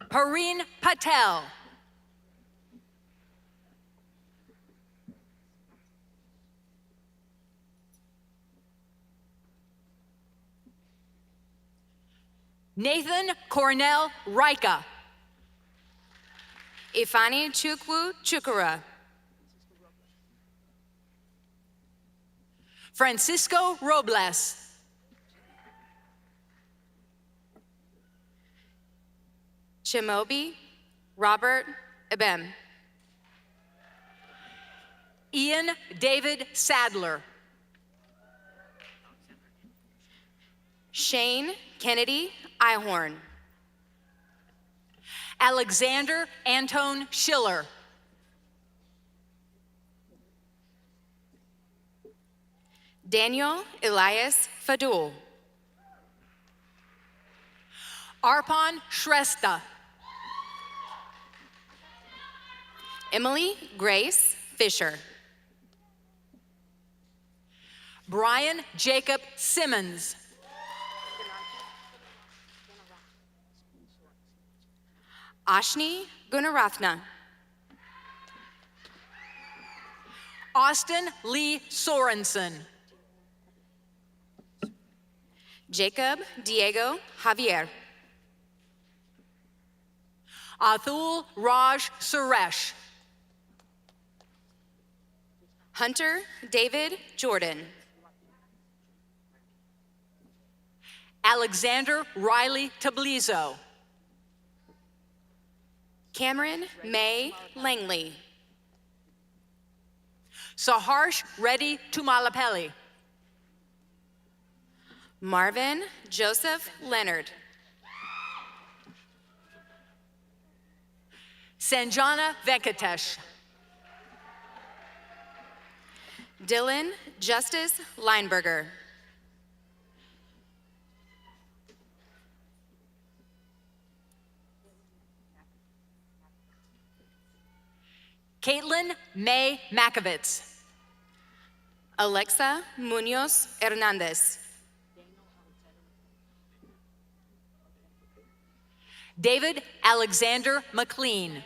Pareen Patel. Nathan Cornell Rika. Ifani Chukwu Chukura. Francisco Robles. Chimobi Robert Ebem. Ian David Sadler. Shane Kennedy Ihorn. Alexander Antone Schiller. Daniel Elias Fadul. Arpan Shrestha. Emily Grace Fisher. Brian Jacob Simmons. Ashni Gunarathna. Austin Lee Sorensen. Jacob Diego Javier. Athul Raj Suresh. Hunter David Jordan. Alexander Riley Tablizo. Cameron May Langley. Saharsh Reddy Tumalapelli. Marvin Joseph Leonard. Sanjana Venkatesh. Dylan Justice Lineberger. Caitlin May Makovitz. Alexa Munoz Hernandez. David Alexander McLean.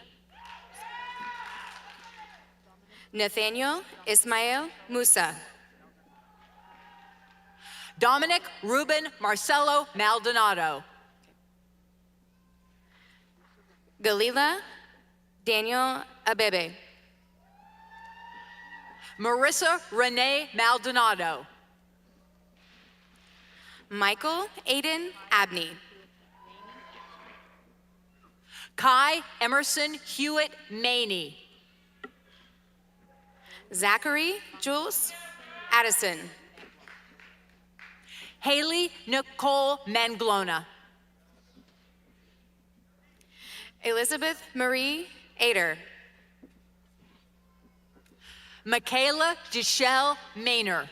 Nathaniel Ismael Musa. Dominic Ruben Marcelo Maldonado. Galila Daniel Abebe. Marissa Renee Maldonado. Michael Aiden Abney. Kai Emerson Hewitt Maney. Zachary Jules Addison. Haley Nicole Manglona. Elizabeth Marie Ader. Michaela Giselle Maynor.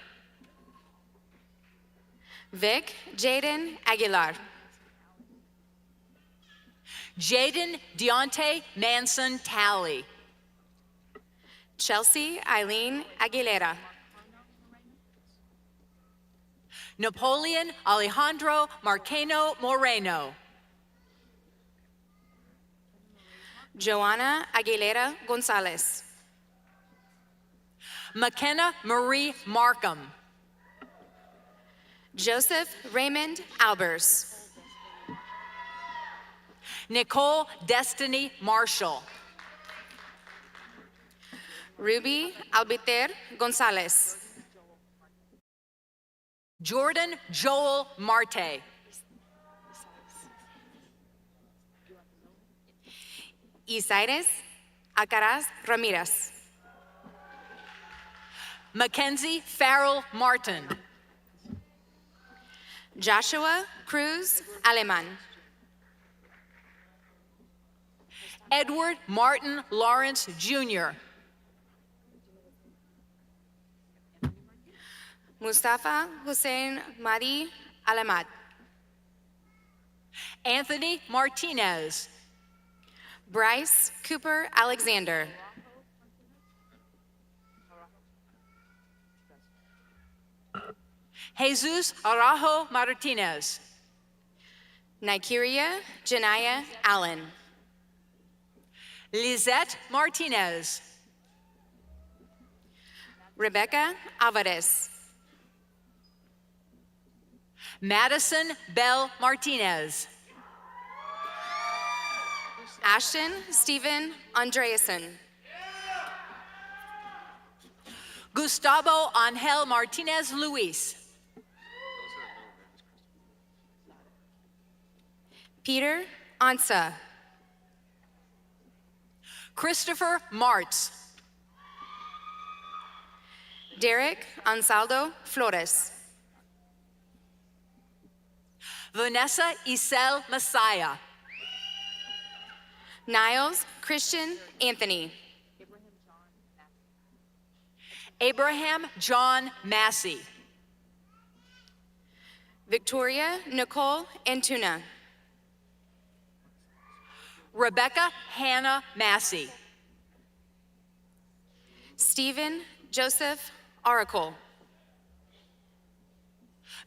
Vic Jaden Aguilar. Jaden Deontay Manson Talley. Chelsea Eileen Aguilera. Napoleon Alejandro Marqueno Moreno. Joanna Aguilera Gonzalez. McKenna Marie Markham. Joseph Raymond Albers. Nicole Destiny Marshall. Ruby Albiter Gonzalez. Jordan Joel Marte. Isaires Alcaraz Ramirez. Mackenzie Farrell Martin. Joshua Cruz Aleman. Edward Martin Lawrence Jr. Mustafa Hussein Madi Alamat. Anthony Martinez. Bryce Cooper Alexander. Jesus Araujo Martinez. Nikeria Janaya Allen. Lizette Martinez. Rebecca Alvarez. Madison Bell Martinez. Ashton Stephen Andreasen. Gustavo Angel Martinez Luis. Peter Ansa. Christopher Martz. Derek Ansaldo Flores. Vanessa Isel Messiah. Niles Christian Anthony. Abraham John Massey. Victoria Nicole Antuna. Rebecca Hannah Massey. Stephen Joseph Oracle.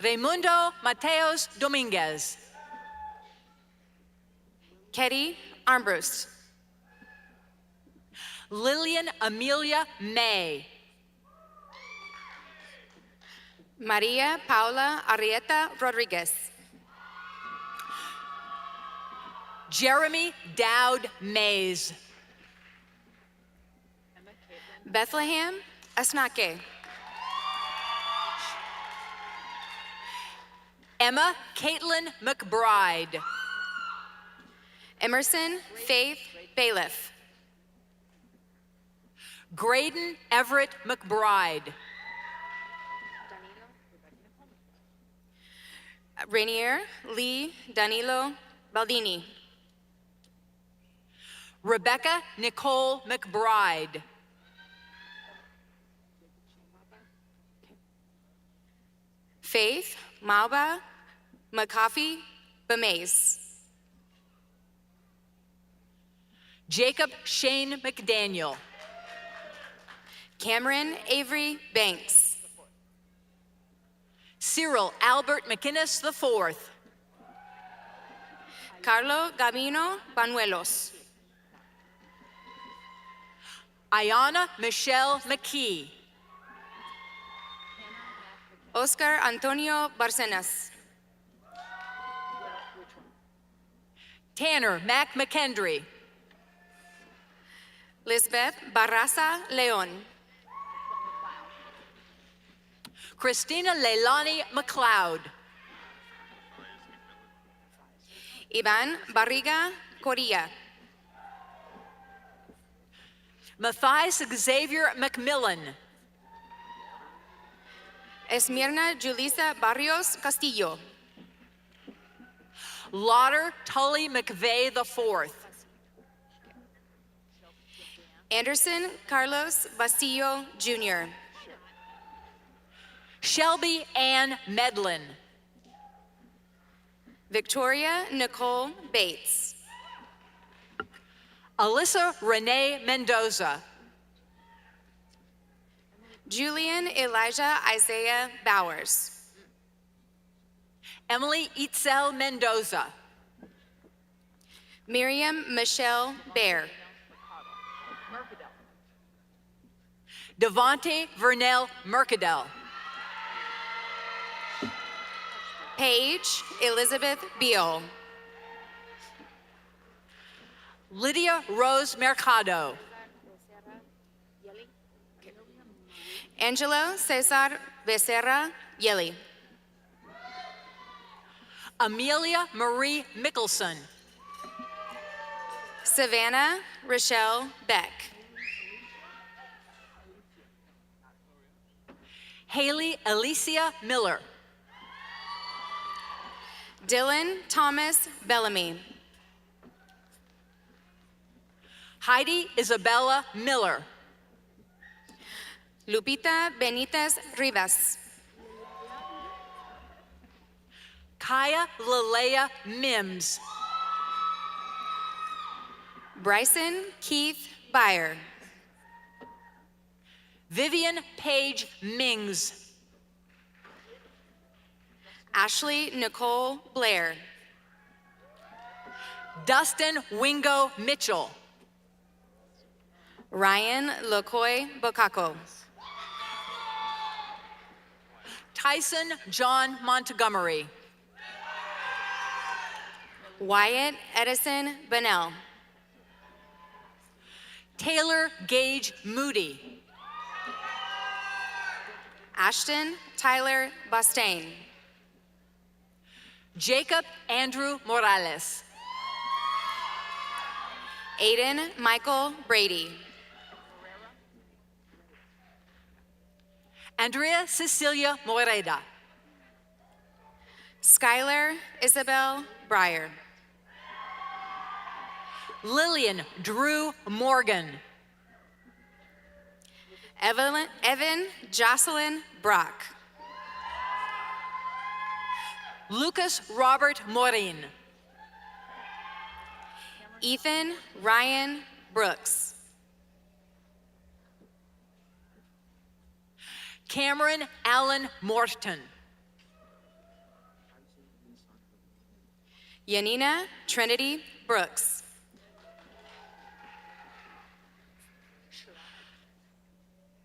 Raimundo Mateos Dominguez. Ketty Armbrust. Lillian Amelia May. Maria Paula Arrieta Rodriguez. Jeremy Dowd Mays. Bethlehem Asnake. Emma Caitlin McBride. Emerson Faith Bailiff. Graydon Everett McBride. Rainier Lee Danilo Baldini. Rebecca Nicole McBride. Faith Malba McCoffey Bamaze. Jacob Shane McDaniel. Cameron Avery Banks. Cyril Albert McInnes IV. Carlo Gabino Banuelos. Ayana Michelle McKee. Oscar Antonio Barcenas. Tanner Mac McKendry. Lisbeth Barraza Leon. Christina Leilani McLeod. Ivan Barriga Corilla. Matthias Xavier McMillan. Esmirna Julissa Barrios Castillo. Lauder Tully McVeigh IV. Anderson Carlos Bastillo Jr. Shelby Ann Medlin. Victoria Nicole Bates. Alyssa Renee Mendoza. Julian Elijah Isaiah Bowers. Emily Itzel Mendoza. Miriam Michelle Bear. Devontae Vernell Mercadel. Paige Elizabeth Beal. Lydia Rose Mercado. Angelo Cesar Becerra Yeli. Amelia Marie Mickelson. Savannah Rochelle Beck. Haley Alicia Miller. Dylan Thomas Bellamy. Heidi Isabella Miller. Lupita Benitez Rivas. Kaya Lalea Mims. Bryson Keith Byer. Vivian Paige Mings. Ashley Nicole Blair. Dustin Wingo Mitchell. Ryan Locoy Bocacco. Tyson John Montgomery. Wyatt Edison Bennell. Taylor Gage Moody. Ashton Tyler Bostain. Jacob Andrew Morales. Aiden Michael Brady. Andrea Cecilia Moreda. Skylar Isabel Breyer. Lillian Drew Morgan. Evan Jocelyn Brock. Lucas Robert Morin. Ethan Ryan Brooks. Cameron Allen Morton. Yanina Trinity Brooks.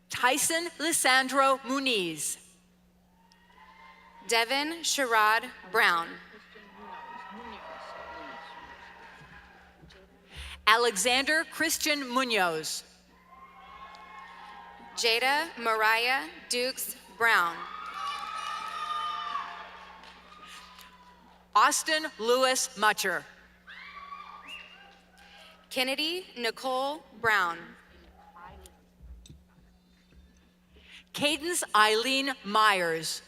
Tyson Lisandro Muniz. Devin Sherrod Brown. Alexander Christian Munoz. Jada Mariah Dukes Brown. Austin Lewis Mutcher. Kennedy Nicole Brown. Cadence Eileen Myers.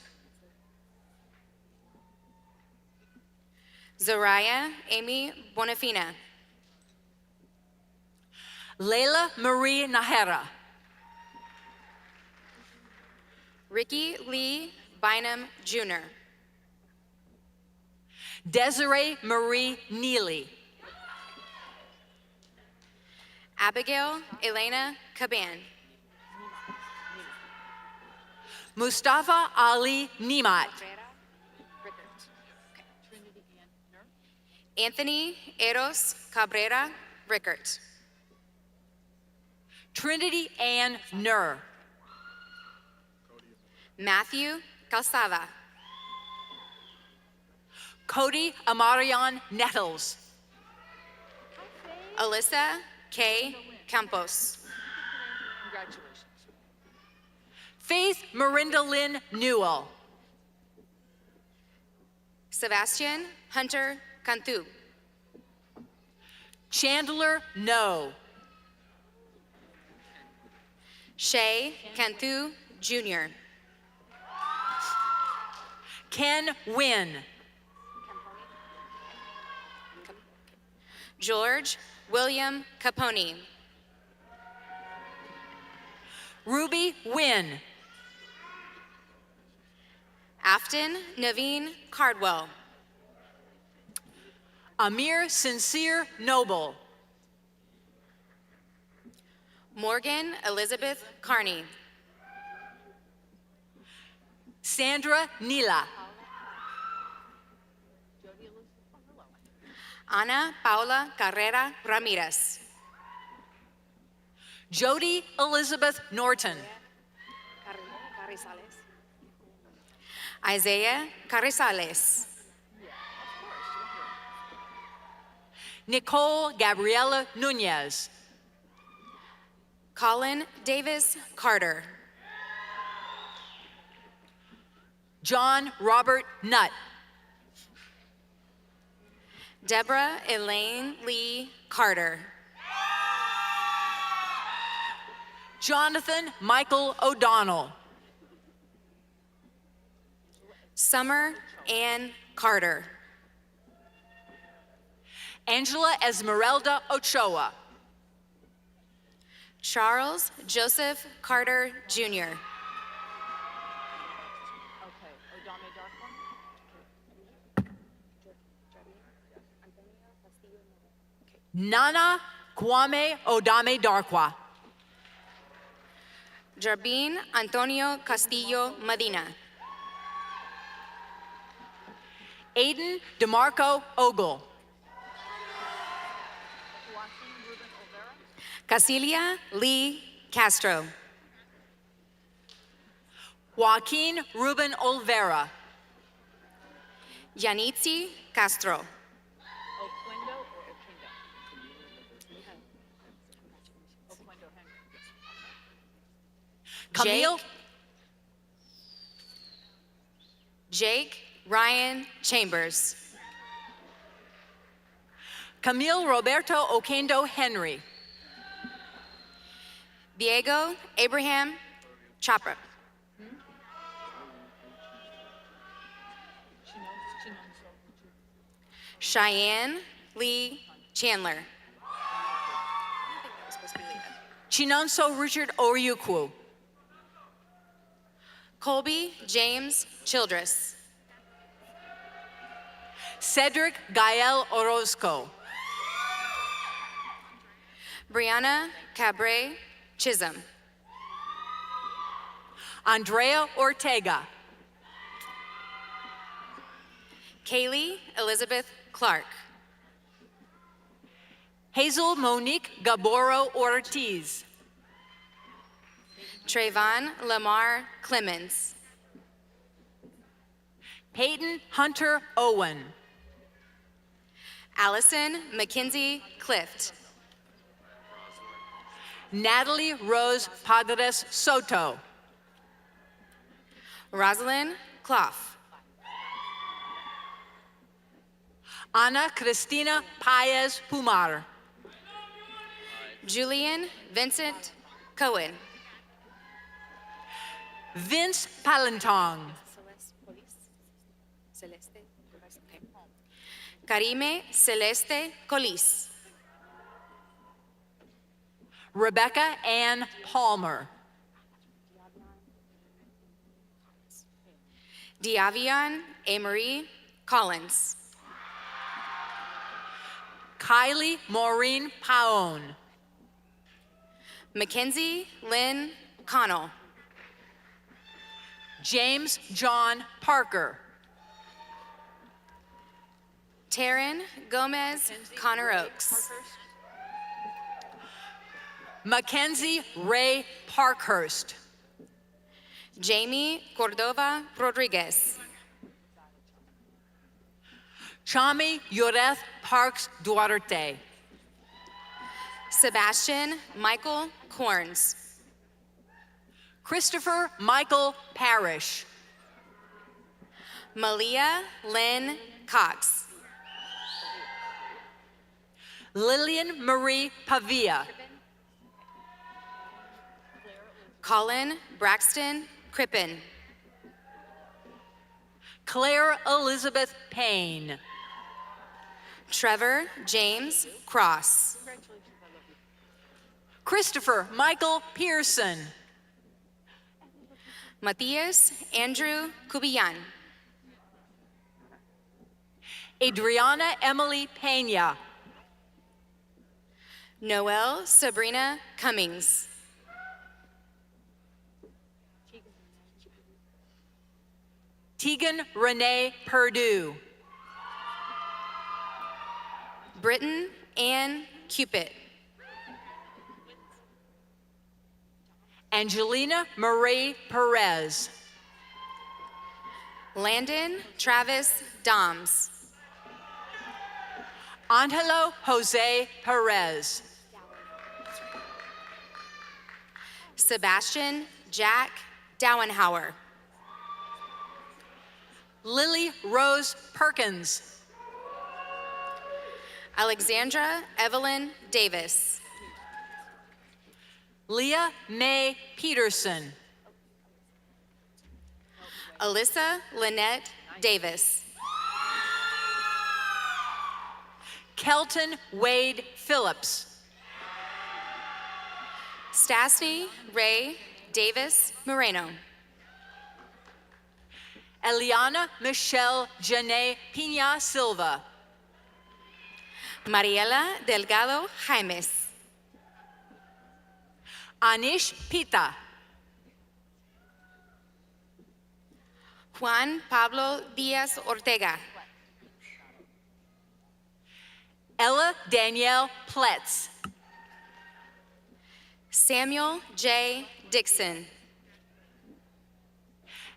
Zariah Amy Bonafina. Layla Marie Nahera. Ricky Lee Bynum Jr. Desiree Marie Neely. Abigail Elena Caban. Mustafa Ali Nimat. Anthony Eros Cabrera Rickert. Trinity Ann Nur. Matthew Calzada. Cody Amarion Nettles. Alyssa K. Campos. Faith Marinda Lynn Newell. Sebastian Hunter Cantu. Chandler No. Shay Cantu Jr. Ken Wynn. George William Capone. Ruby Wynn. Afton Naveen Cardwell. Amir Sincere Noble. Morgan Elizabeth Carney. Sandra Nila. Ana Paula Carrera Ramirez. Jody Elizabeth Norton. Isaiah Carrizales. Nicole Gabriela Nunez. Colin Davis Carter. John Robert Nutt. Deborah Elaine Lee Carter. Jonathan Michael O'Donnell. Summer Ann Carter. Angela Esmeralda Ochoa. Charles Joseph Carter, Jr. Nana Kwame Odame Darkwa. Jarbin Antonio Castillo Medina. Aiden DeMarco Ogle. Casilia Lee Castro. Joaquin Ruben Olvera. Yanitzi Castro. Camille. Jake Ryan Chambers. Camille Roberto Oquendo Henry. Diego Abraham Chopra. Cheyenne Lee Chandler. Chinonso Richard Oyukwu. Colby James Childress. Cedric Gael Orozco. Brianna Cabre Chisholm. Andrea Ortega. Kaylee Elizabeth Clark. Hazel Monique Gaboro Ortiz. Trayvon Lamar Clemens. Peyton Hunter Owen. Allison Mackenzie Clift. Natalie Rose Padres Soto. Rosalind Clough. Ana Cristina Paez Pumar. Julian Vincent Cohen. Vince Palantong. Karime Celeste Colis. Rebecca Ann Palmer. Diavion Amory Collins. Kylie Maureen Paon. Mackenzie Lynn Connell. James John Parker. Taryn Gomez Connor Oaks. Mackenzie Ray Parkhurst. Jamie Cordova Rodriguez. Chami Yoreth Parks Duarte. Sebastian Michael Corns. Christopher Michael Parrish. Malia Lynn Cox. Lillian Marie Pavia. Colin Braxton Crippen. Claire Elizabeth Payne. Trevor James Cross. Christopher Michael Pearson. Matthias Andrew Cubillan. Adriana Emily Pena. Noelle Sabrina Cummings. Tegan Renee Perdue. Britton Ann Cupid. Angelina Marie Perez. Landon Travis Doms. Angelo Jose Perez. Sebastian Jack Dowenhauer. Lily Rose Perkins. Alexandra Evelyn Davis. Leah Mae Peterson. Alyssa Lynette Davis. Kelton Wade Phillips. Stastny Ray Davis Moreno. Eliana Michelle Janae Pina Silva. Mariela Delgado Jaimes. Anish Pita. Juan Pablo Diaz Ortega. Ella Danielle Pletz. Samuel J. Dixon.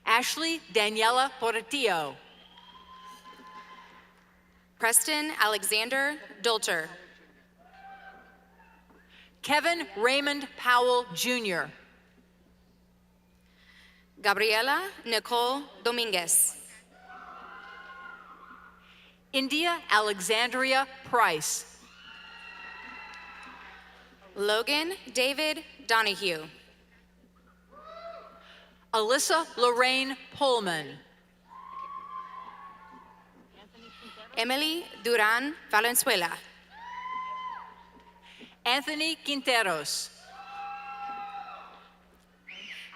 Ashley Daniela Portillo. Preston Alexander Dolter. Kevin Raymond Powell Jr. Gabriela Nicole Dominguez. India Alexandria Price. Logan David Donahue. Alyssa Lorraine Pullman. Emily Duran Valenzuela. Anthony Quinteros.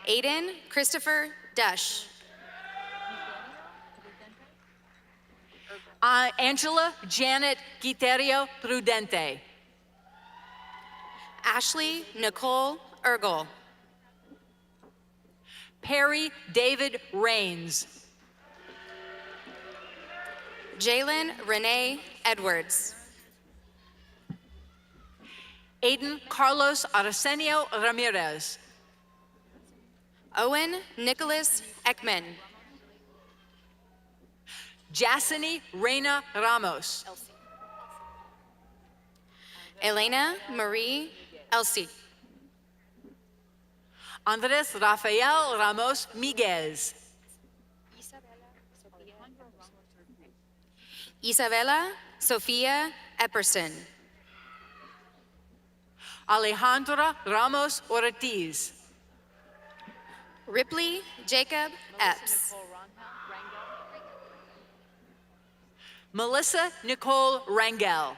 Aiden Christopher Dush. Angela Janet Guiterio Prudente. Ashley Nicole Ergel. Perry David Rains. Jalen Renee Edwards. Aiden Carlos Arsenio Ramirez. Owen Nicholas Ekman. Jassini Reina Ramos. Elena Marie Elsie. Andres Rafael Ramos Miguez. Isabella Sofia Epperson. Alejandra Ramos Ortiz. Ripley Jacob Epps. Melissa Nicole Rangel.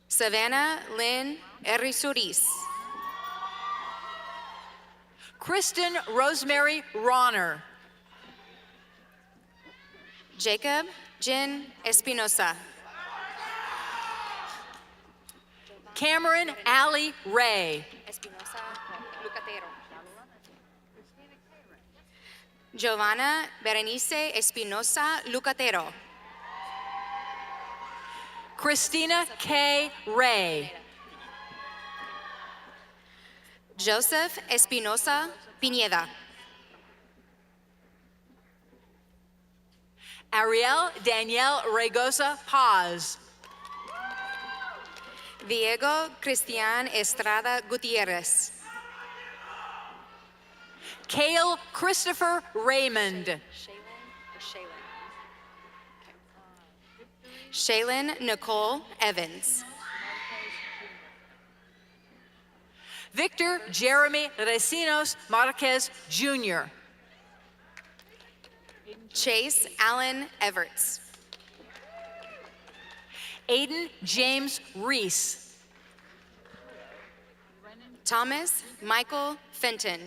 Savannah Lynn Errizuriz. Kristen Rosemary Ronner. Jacob Jen Espinosa. Cameron Allie Ray. Espinosa Lucatero. Giovanna Berenice Espinosa Lucatero. Christina K. Ray. Joseph Espinosa Pineda. Ariel Danielle Regosa Paz. Diego Cristian Estrada Gutierrez. Cale Christopher Raymond. Shaylin Nicole Evans. Victor Jeremy Recinos Marquez Jr. Chase Allen Everts. Aiden James Reese. Thomas Michael Fenton.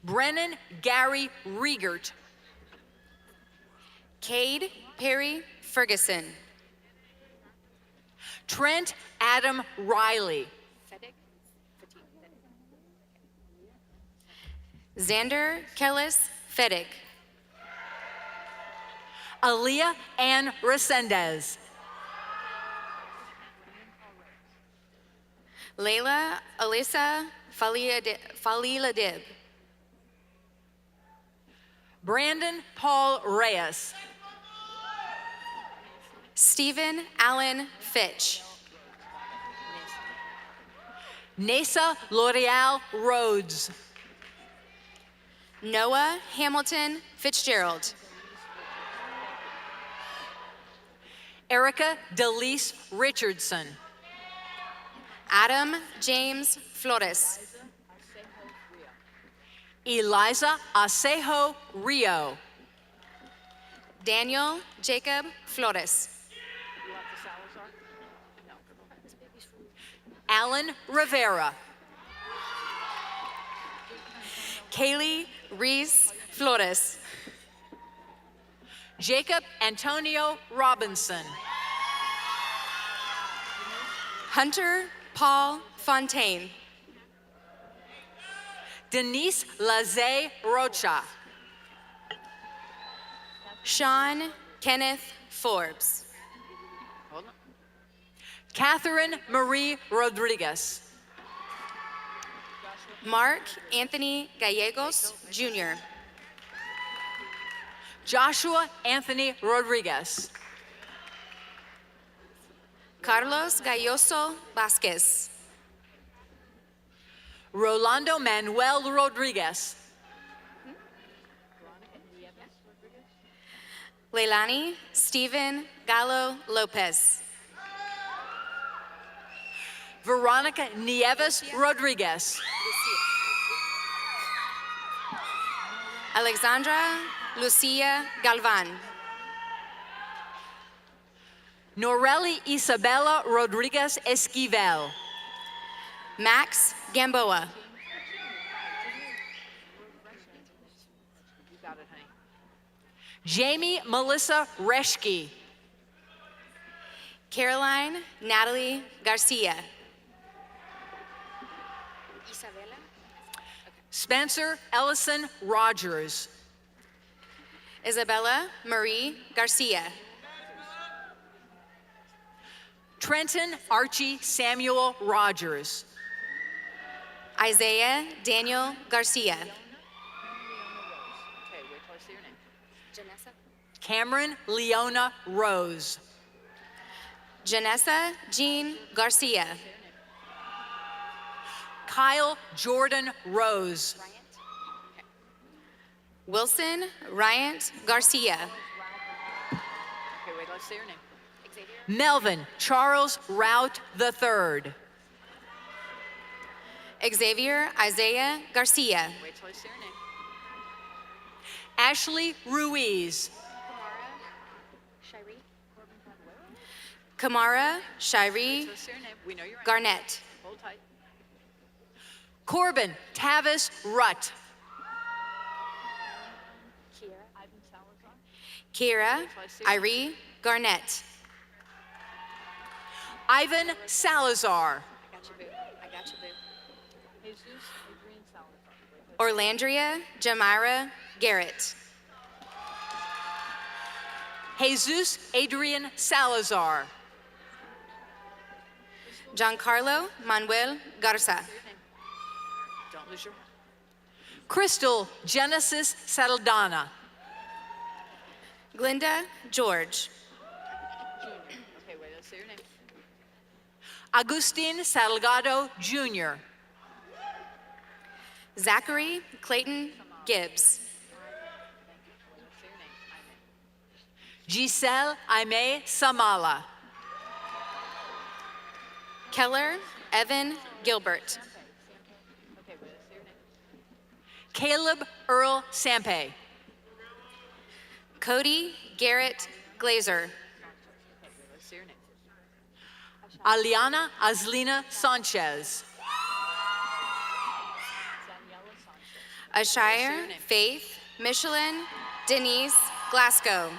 Brennan Gary Riegert. Cade Perry Ferguson. Trent Adam Riley. Xander Kellis Feddick. Aaliyah Ann Resendez. Layla Alyssa Faliladib. Brandon Paul Reyes. Stephen Allen Fitch. Nasa L'Oreal Rhodes. Noah Hamilton Fitzgerald. Erica Delise Richardson. Adam James Flores. Eliza Acejo Rio. Daniel Jacob Flores. Alan Rivera. Kaylee Reese Flores. Jacob Antonio Robinson. Hunter Paul Fontaine. Denise Laze Rocha. Sean Kenneth Forbes. Catherine Marie Rodriguez. Mark Anthony Gallegos Jr. Joshua Anthony Rodriguez. Carlos Galloso Vasquez. Rolando Manuel Rodriguez. Leilani Stephen Gallo Lopez. Veronica Nieves Rodriguez. Alexandra Lucia Galvan. Noreli Isabella Rodriguez Esquivel. Max Gamboa. Jamie Melissa Reschke. Caroline Natalie Garcia. Spencer Ellison Rogers. Isabella Marie Garcia. Trenton Archie Samuel Rogers. Isaiah Daniel Garcia. Cameron Leona Rose. Janessa Jean Garcia. Kyle Jordan Rose. Wilson Ryant Garcia. Melvin Charles Rout III. Xavier Isaiah Garcia. Ashley Ruiz. Kamara Shiree Garnett. Corbin Tavis Rutt. Kira Irie Garnett. Ivan Salazar. Orlandria Jamira Garrett. Jesus Adrian Salazar. Giancarlo Manuel Garza. Crystal Genesis Saldana. Glinda George. Agustin Salgado Jr. Zachary Clayton Gibbs. Giselle Aime Samala. Keller Evan Gilbert. Caleb Earl Sampe. Cody Garrett Glazer. Aliana Azlina Sanchez. Ashire Faith Michelin Denise Glasgow.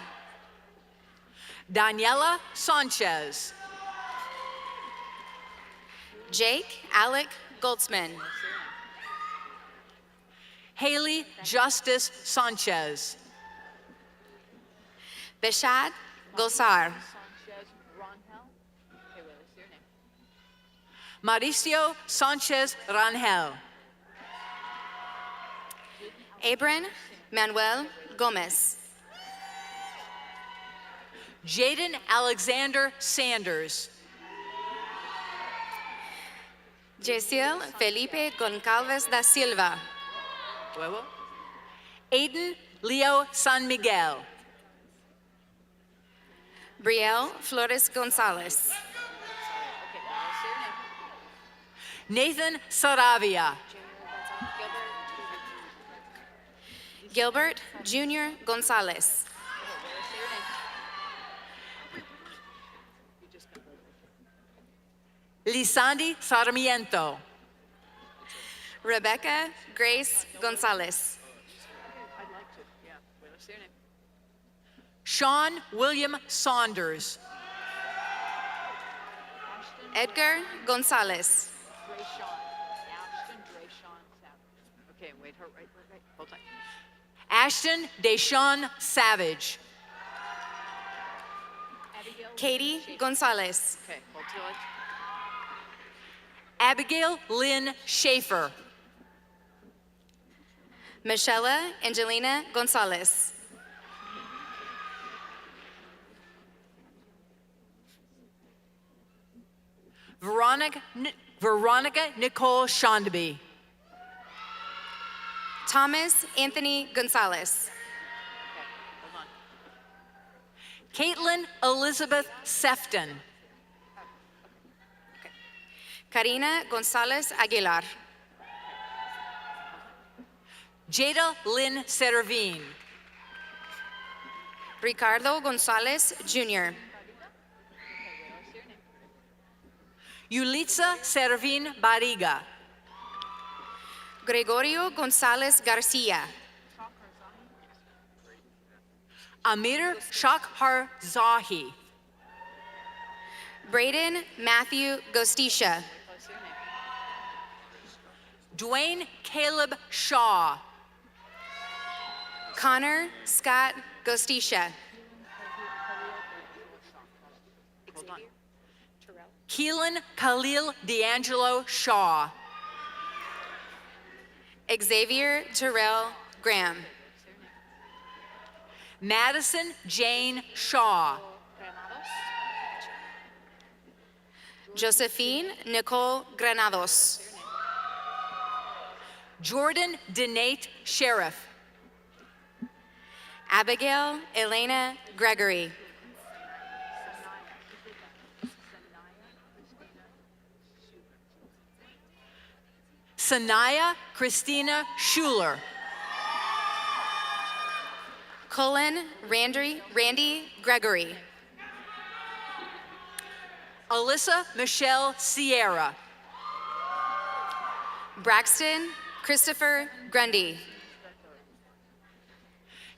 Daniela Sanchez. Jake Alec Goldsman. Haley Justice Sanchez. Beshad Gosar. Mauricio Sanchez Rangel. Abram Manuel Gomez. Jaden Alexander Sanders. Jesiel Felipe Goncalves da Silva. Aiden Leo San Miguel. Brielle Flores Gonzalez. Nathan Saravia. Gilbert Jr. Gonzalez. Lisandi Sarmiento. Rebecca Grace Gonzalez. Sean William Saunders. Edgar Gonzalez. Okay, wait, right, hold tight. Ashton Deshawn Savage. Katie Gonzalez. Okay, hold till it. Abigail Lynn Schaefer. Michelle Angelina Gonzalez. Veronica Nicole Shondaby. Thomas Anthony Gonzalez. Hold on. Caitlin Elizabeth Sefton. Karina Gonzalez Aguilar. Jada Lynn Servine. Ricardo Gonzalez Jr. Yulitza Servine Bariga. Gregorio Gonzalez Garcia. Amir Shakhar Zahi. Braden Matthew Gostisha. Dwayne Caleb Shaw. Connor Scott Gostisha. Keelan Khalil D'Angelo Shaw. Xavier Terrell Graham. Madison Jane Shaw. Josephine Nicole Granados. Jordan Denate Sheriff. Abigail Elena Gregory. Sanaya Christina Schuler. Cullen Randy Gregory. Alyssa Michelle Sierra. Braxton Christopher Grundy.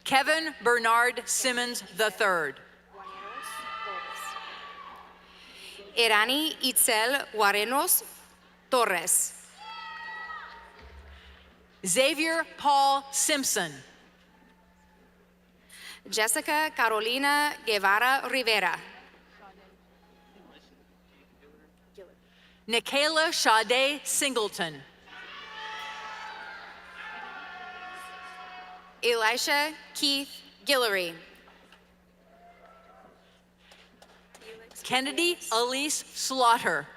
Kevin Bernard Simmons III. Irani Itzel Guarenos Torres. Xavier Paul Simpson. Jessica Carolina Guevara Rivera. Nikayla Sade Singleton. Elisha Keith Guillory. Kennedy Elise Slaughter.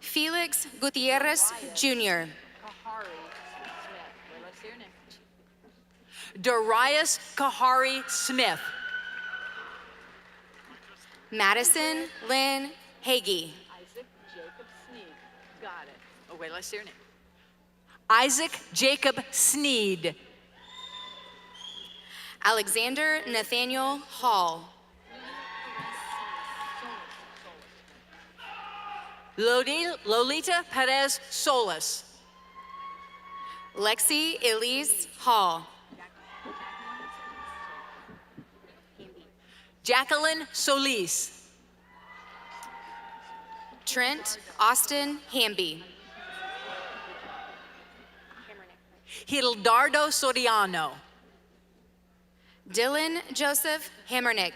Felix Gutierrez Jr. Darius Kahari Smith. Madison Lynn Hagee. Isaac Jacob Sneed. Got it. Oh, wait, let's see your name. Isaac Jacob Sneed. Alexander Nathaniel Hall. Lolita Perez Solis. Lexi Elise Hall. Jacqueline Solis. Trent Austin Hamby. Hildardo Soriano. Dylan Joseph Hammernick.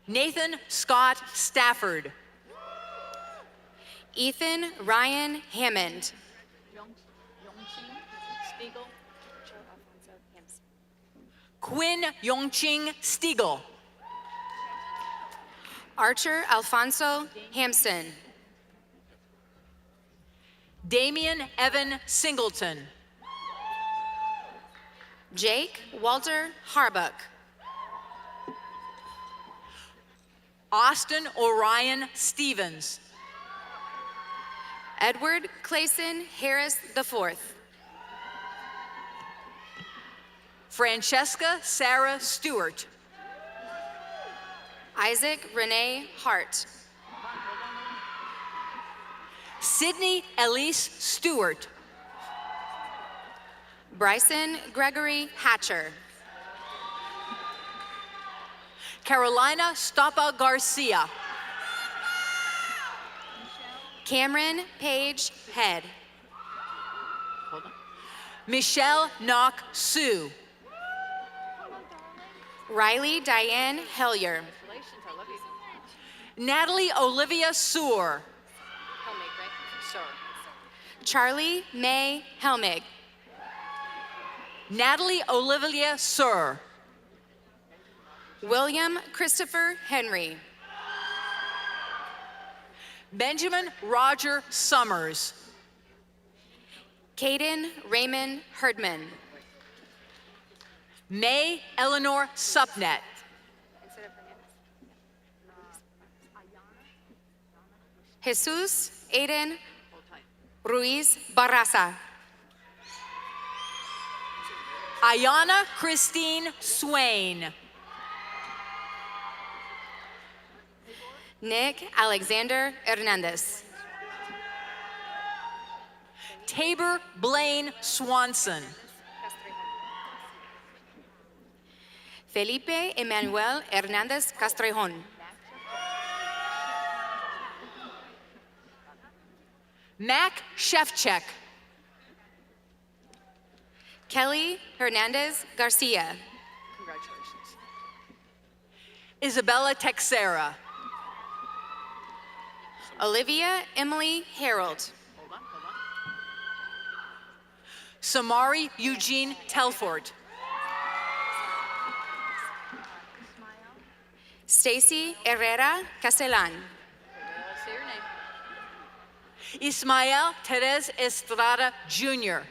Nathan Scott Stafford. Ethan Ryan Hammond. Spiegel. Quinn Yongqing Stiegel. Archer Alfonso Hampson. Damian Evan Singleton. Jake Walter Harbuck. Austin Orion Stevens. Edward Clayson Harris IV. Francesca Sarah Stewart. Isaac Renee Hart. Sydney Elise Stewart. Bryson Gregory Hatcher. Carolina Stoppa Garcia. Cameron Page Head. Michelle Knock Sue. Riley Diane Hellier. Natalie Olivia Sewer. Charlie May Helmig. Natalie Olivia Sir. William Christopher Henry. Benjamin Roger Summers. Caden Raymond Herdman. May Eleanor Supnet. Jesus Aiden Ruiz Barraza. Ayana Christine Swain. Nick Alexander Hernandez. Tabor Blaine Swanson. Felipe Emmanuel Hernandez Castrejon. Mac Shevchek. Kelly Hernandez Garcia. Congratulations. Isabella Texera. Olivia Emily Harold. Hold on. Samari Eugene Telfort. Stacy Herrera Castellan. Let's say your name. Ismael Terez Estrada Jr.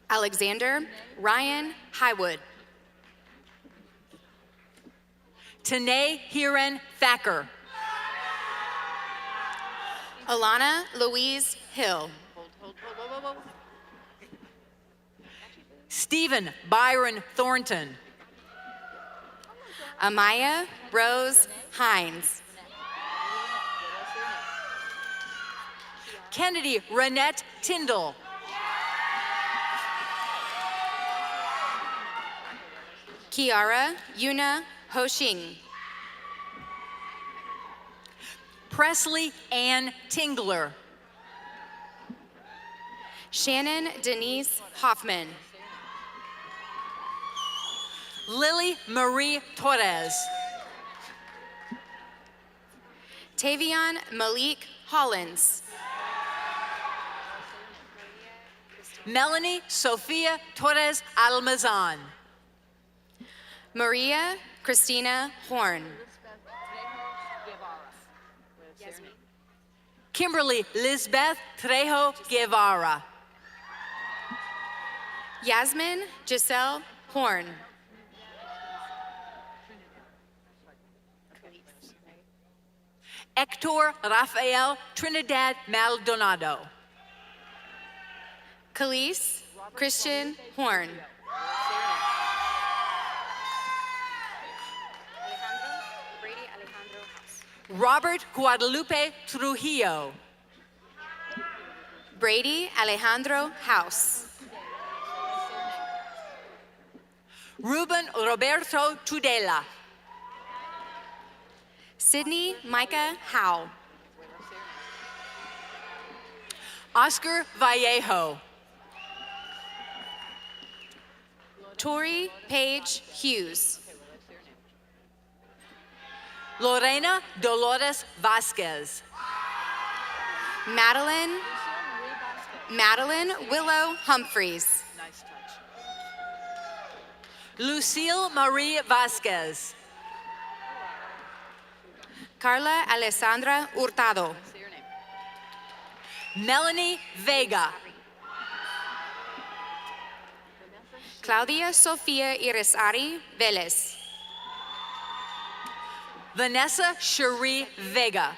Alexander Ryan Highwood. Tanae Hiren Thacker. Alana Louise Hill. Whoa. Stephen Byron Thornton. Amaya Rose Hines. Kennedy Renette Tyndall. Kiara Yuna Hoshing. Presley Ann Tingler. Shannon Denise Hoffman. Lily Marie Torres. Tavion Malik Hollins. Melanie Sophia Torres Almazan. Maria Christina Horn. Kimberly Lisbeth Trejo Guevara. Yasmin Giselle Horn. Hector Rafael Trinidad Maldonado. Khalees Christian Horn. Robert Guadalupe Trujillo. Brady Alejandro House. Ruben Roberto Tudela. Sydney Micah Howe. Oscar Vallejo. Tori Page Hughes. Lorena Dolores Vasquez. Madeline Willow Humphreys. Nice touch. Lucille Marie Vasquez. Carla Alessandra Hurtado. Say your name. Melanie Vega. Claudia Sofia Irisari Vélez. Vanessa Cherie Vega.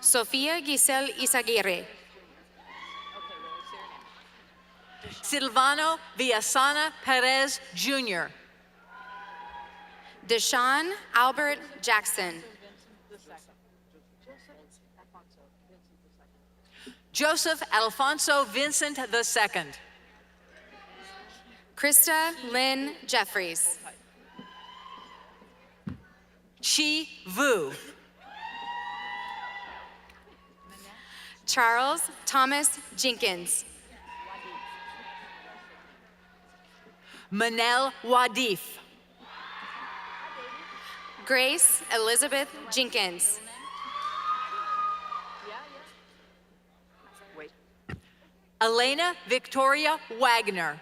Sofia Giselle Izaguirre. Silvano Villasana Perez Jr. Deshaun Albert Jackson. Joseph Alfonso Vincent II. Krista Lynn Jeffries. Chi Vu. Charles Thomas Jenkins. Manel Wadif. Grace Elizabeth Jenkins. Wait. Elena Victoria Wagner.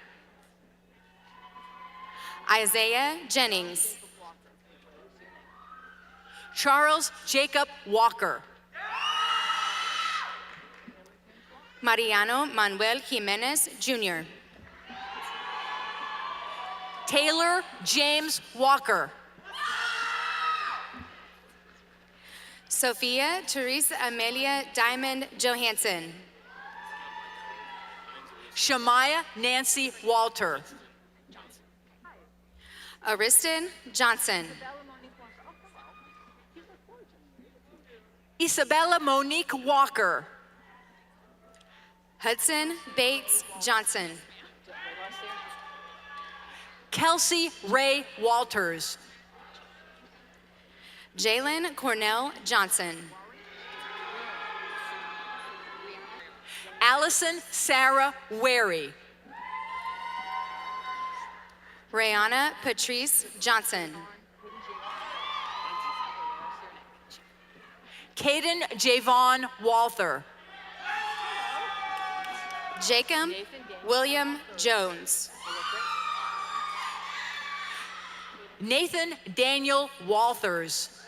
Isaiah Jennings. Charles Jacob Walker. Mariano Manuel Jimenez Jr. Taylor James Walker. Sophia Teresa Amelia Diamond Johansson. Shamaya Nancy Walter. Ariston Johnson. Isabella Monique Walker. Hudson Bates Johnson. Kelsey Ray Walters. Jalen Cornell Johnson. Allison Sarah Wary. Rayana Patrice Johnson. Caden Javon Walther. Jacob William Jones. Nathan Daniel Walthers.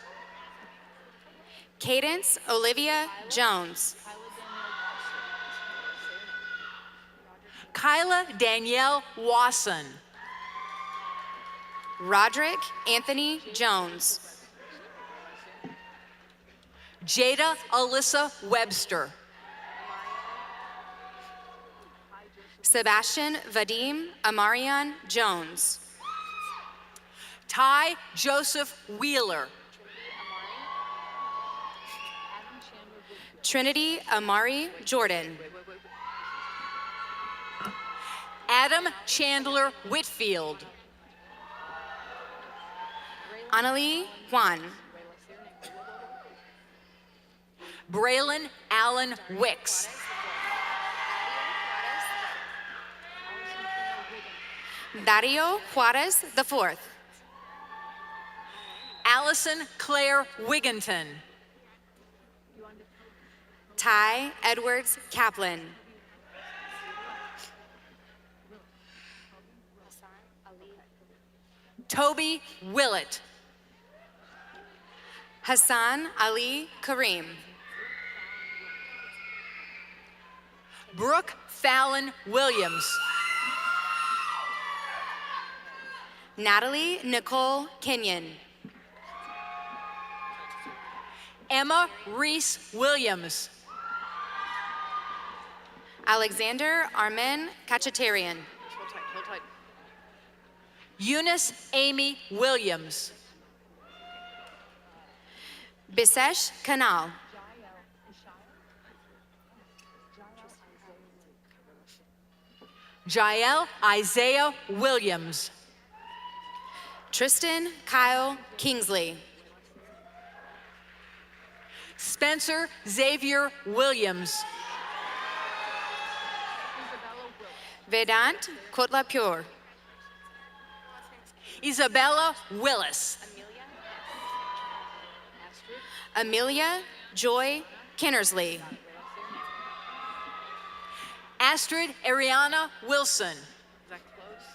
Cadence Olivia Jones. Kyla Danielle Wasson. Roderick Anthony Jones. Jada Alyssa Webster. Sebastian Vadim Amarian Jones. Ty Joseph Wheeler. Trinity Amari Jordan. Adam Chandler Whitfield. Annalie Juan. Braylon Allen Wicks. Dario Juarez IV. Allison Claire Wigginton. Ty Edwards Kaplan. Toby Willett. Hassan Ali Kareem. Brooke Fallon Williams. Natalie Nicole Kenyon. Emma Reese Williams. Alexander Armen Kachatarian. Hold tight, hold tight. Eunice Amy Williams. Bisesh Kanal. Jael Isaiah Williams. Tristan Kyle Kingsley. Spencer Xavier Williams. Vedant Kotlapur. Isabella Willis. Amelia Joy Kinnersley. Astrid Ariana Wilson. Is that close?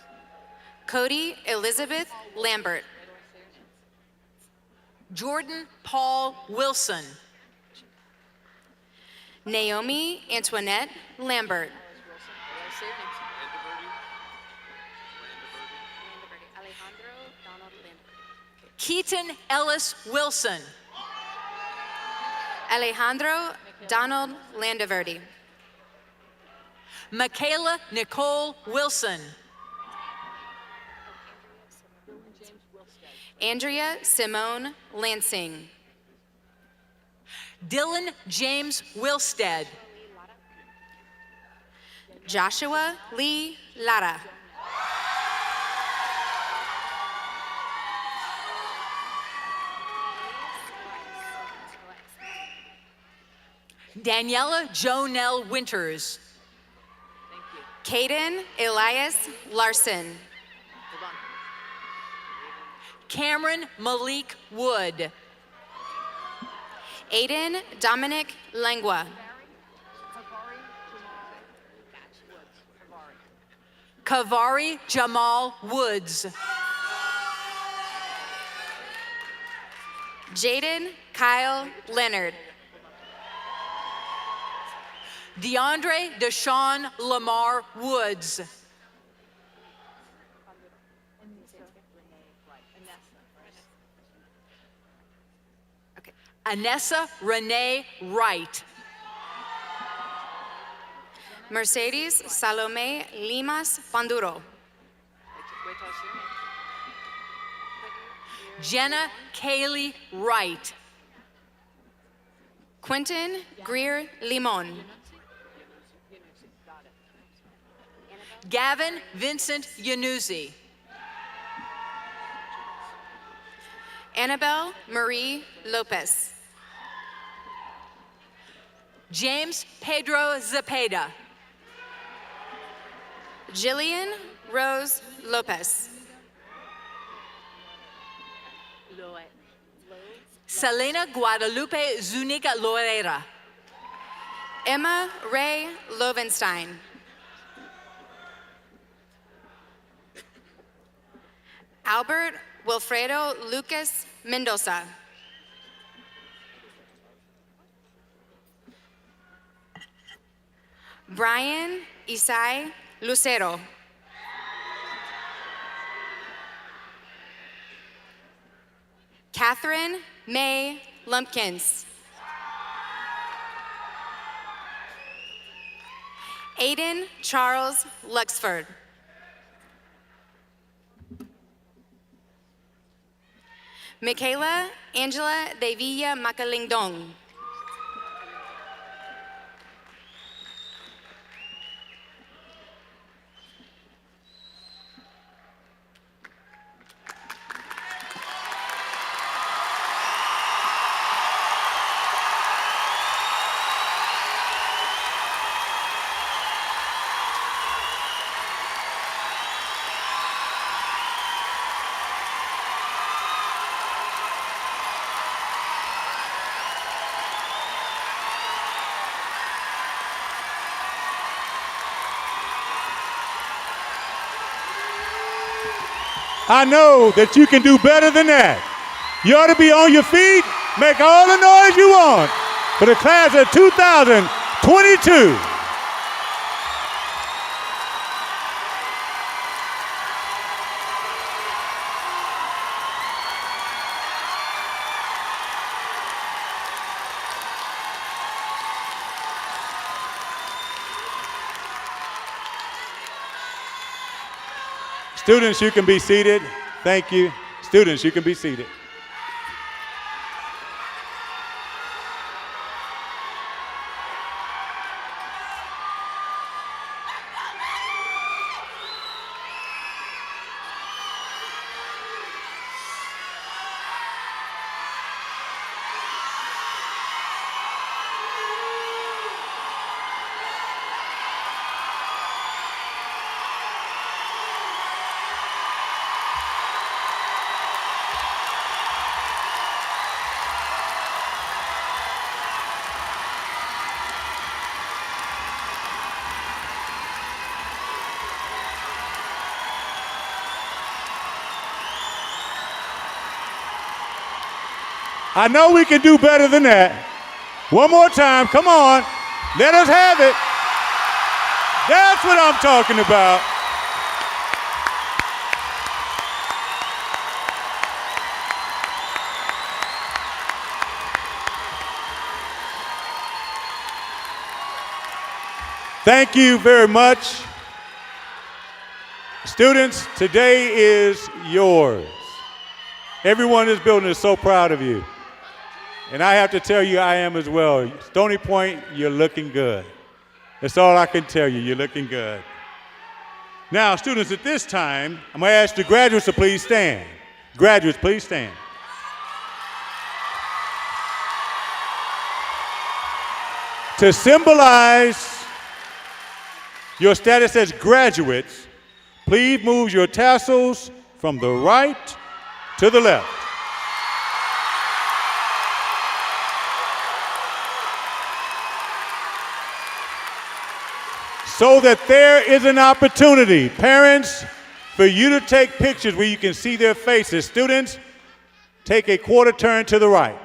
Cody Elizabeth Lambert. Jordan Paul Wilson. Naomi Antoinette Lambert. say your names. Alejandro Donald Landaverde. Keaton Ellis Wilson. Alejandro Donald Landaverde. Michaela Nicole Wilson. Andrea Simone Lansing. Dylan James Wilstead. Joshua Lee Lara. Daniela Jonelle Winters. Caden Elias Larson. Cameron Malik Wood. Aiden Dominic Langua. Kavari Jamal Woods. Jaden Kyle Leonard. DeAndre Deshaun Lamar Woods. Okay. Anessa Renee Wright. Mercedes Salome Limas Panduro. Wait till I see your name. Jenna Kaylee Wright. Quentin Greer Limon. Gavin Vincent Yanuzzi. Annabelle Marie Lopez. James Pedro Zepeda. Jillian Rose Lopez. Selena Guadalupe Zuniga Loera. Emma Ray Lovenstein. Albert Wilfredo Lucas Mendoza. Brian Isai Lucero. Catherine May Lumpkins. Aiden Charles Luxford. Michaela Angela de Villa Macalingdong. I know that you can do better than that. You ought to be on your feet, make all the noise you want for the class of 2022. Students, you can be seated. Thank you. Students, you can be seated. I know we can do better than that. One more time, come on. Let us have it. That's That's what I'm talking about. Thank you very much. Students, today is yours. Everyone in this building is so proud of you. And I have to tell you, I am as well. Stony Point, you're looking good. That's all I can tell you, you're looking good. Now, students, at this time, I'm going to ask the graduates to please stand. Graduates, please stand. To symbolize your status as graduates, please move your tassels from the right to the left. So that there is an opportunity, parents, for you to take pictures where you can see their faces. Students, take a quarter turn to the right.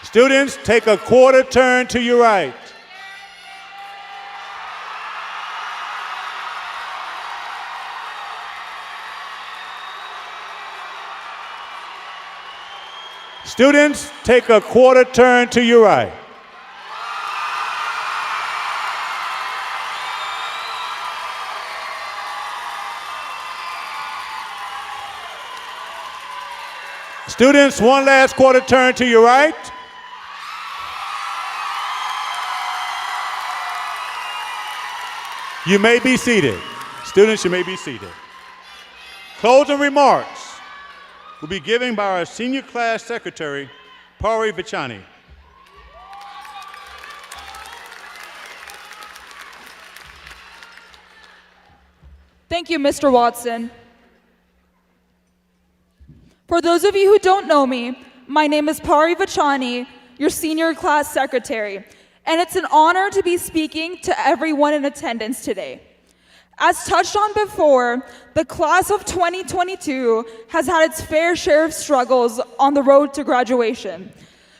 Students, take a quarter turn to your right. Students, take a quarter turn to your right. Students, one last quarter turn to your right. You may be seated. Students, you may be seated. Closing remarks will be given by our senior class secretary, Pari Vichani. Thank you, Mr. Watson. For those of you who don't know me, my name is Pari Vichani, your senior class secretary, and it's an honor to be speaking to everyone in attendance today. As touched on before, the class of 2022 has had its fair share of struggles on the road to graduation.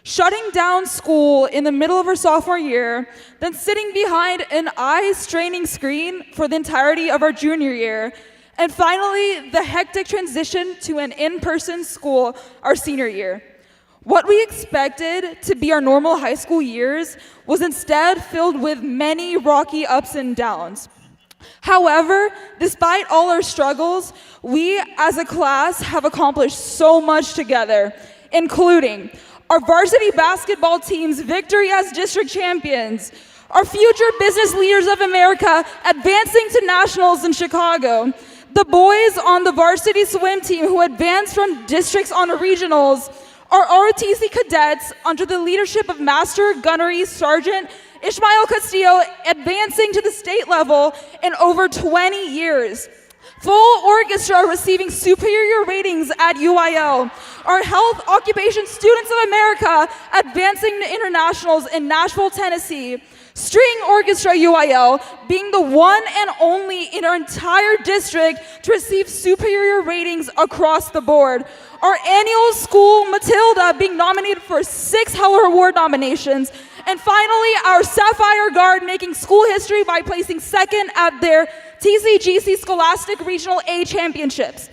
Shutting down school in the middle of our sophomore year, then sitting behind an eye-straining screen for the entirety of our junior year, and finally, the hectic transition to an in-person school our senior year. What we expected to be our normal high school years was instead filled with many rocky ups and downs. However, despite all our struggles, we as a class have accomplished so much together, including our varsity basketball team's victory as district champions, our future business leaders of America advancing to nationals in Chicago, the boys on the varsity swim team who advanced from districts on regionals, our ROTC cadets under the leadership of Master Gunnery Sergeant Ishmael Castillo advancing to the state level in over 20 years. Full orchestra receiving superior ratings at UIL. Our Health Occupation Students of America advancing to internationals in Nashville, Tennessee. String Orchestra UIL being the one and only in our entire district to receive superior ratings across the board. Our annual school Matilda being nominated for 6 Heller Award nominations. And finally, our Sapphire Guard making school history by placing second at their TCGC Scholastic Regional A Championships.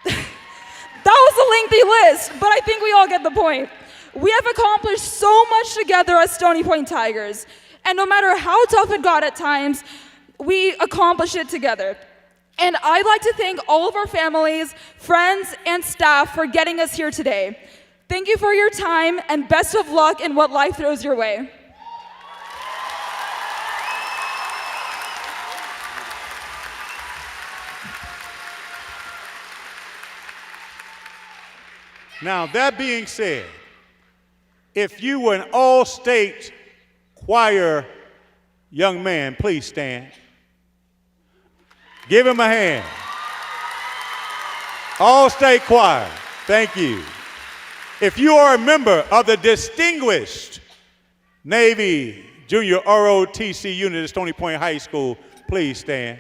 That was a lengthy list, but I think we all get the point. We have accomplished so much together as Stony Point Tigers. And no matter how tough it got at times, we accomplished it together. And I'd like to thank all of our families, friends, and staff for getting us here today. Thank you for your time, and best of luck in what life throws your way. Now, that being said, if you were an all-state choir young man, please stand. Give him a hand. All-state choir, thank you. If you are a member of the distinguished Navy Junior ROTC unit at Stony Point High School, please stand.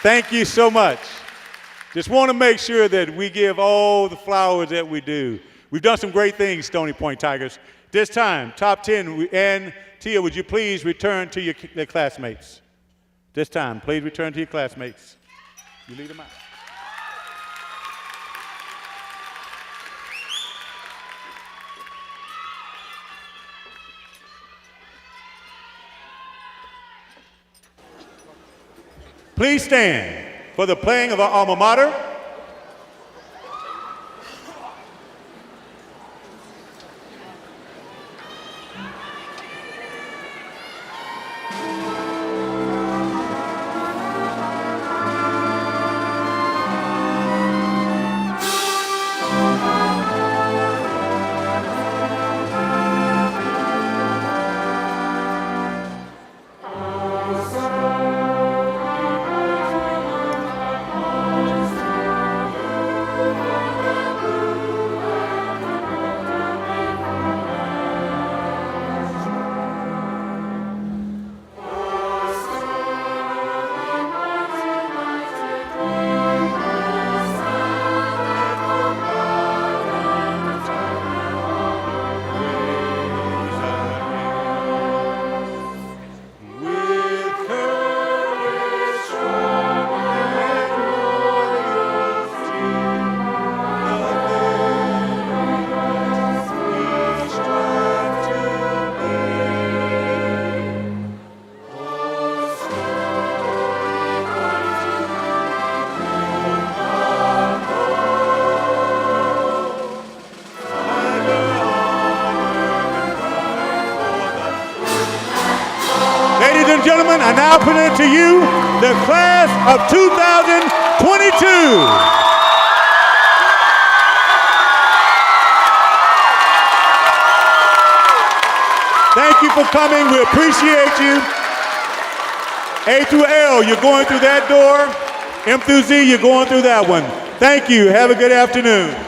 Thank you so much. Just want to make sure that we give all the flowers that we do. We've done some great things, Stony Point Tigers. This time, top 10, and Tia, would you please return to your classmates? This time, please return to your classmates. You lead them out. Please stand for the playing of our Alma Mater. Ladies and gentlemen, I now present to you the class of 2022. Thank you for coming. We appreciate you. A through L, you're going through that door. M through Z, you're going through that one. Thank you. Have a good afternoon.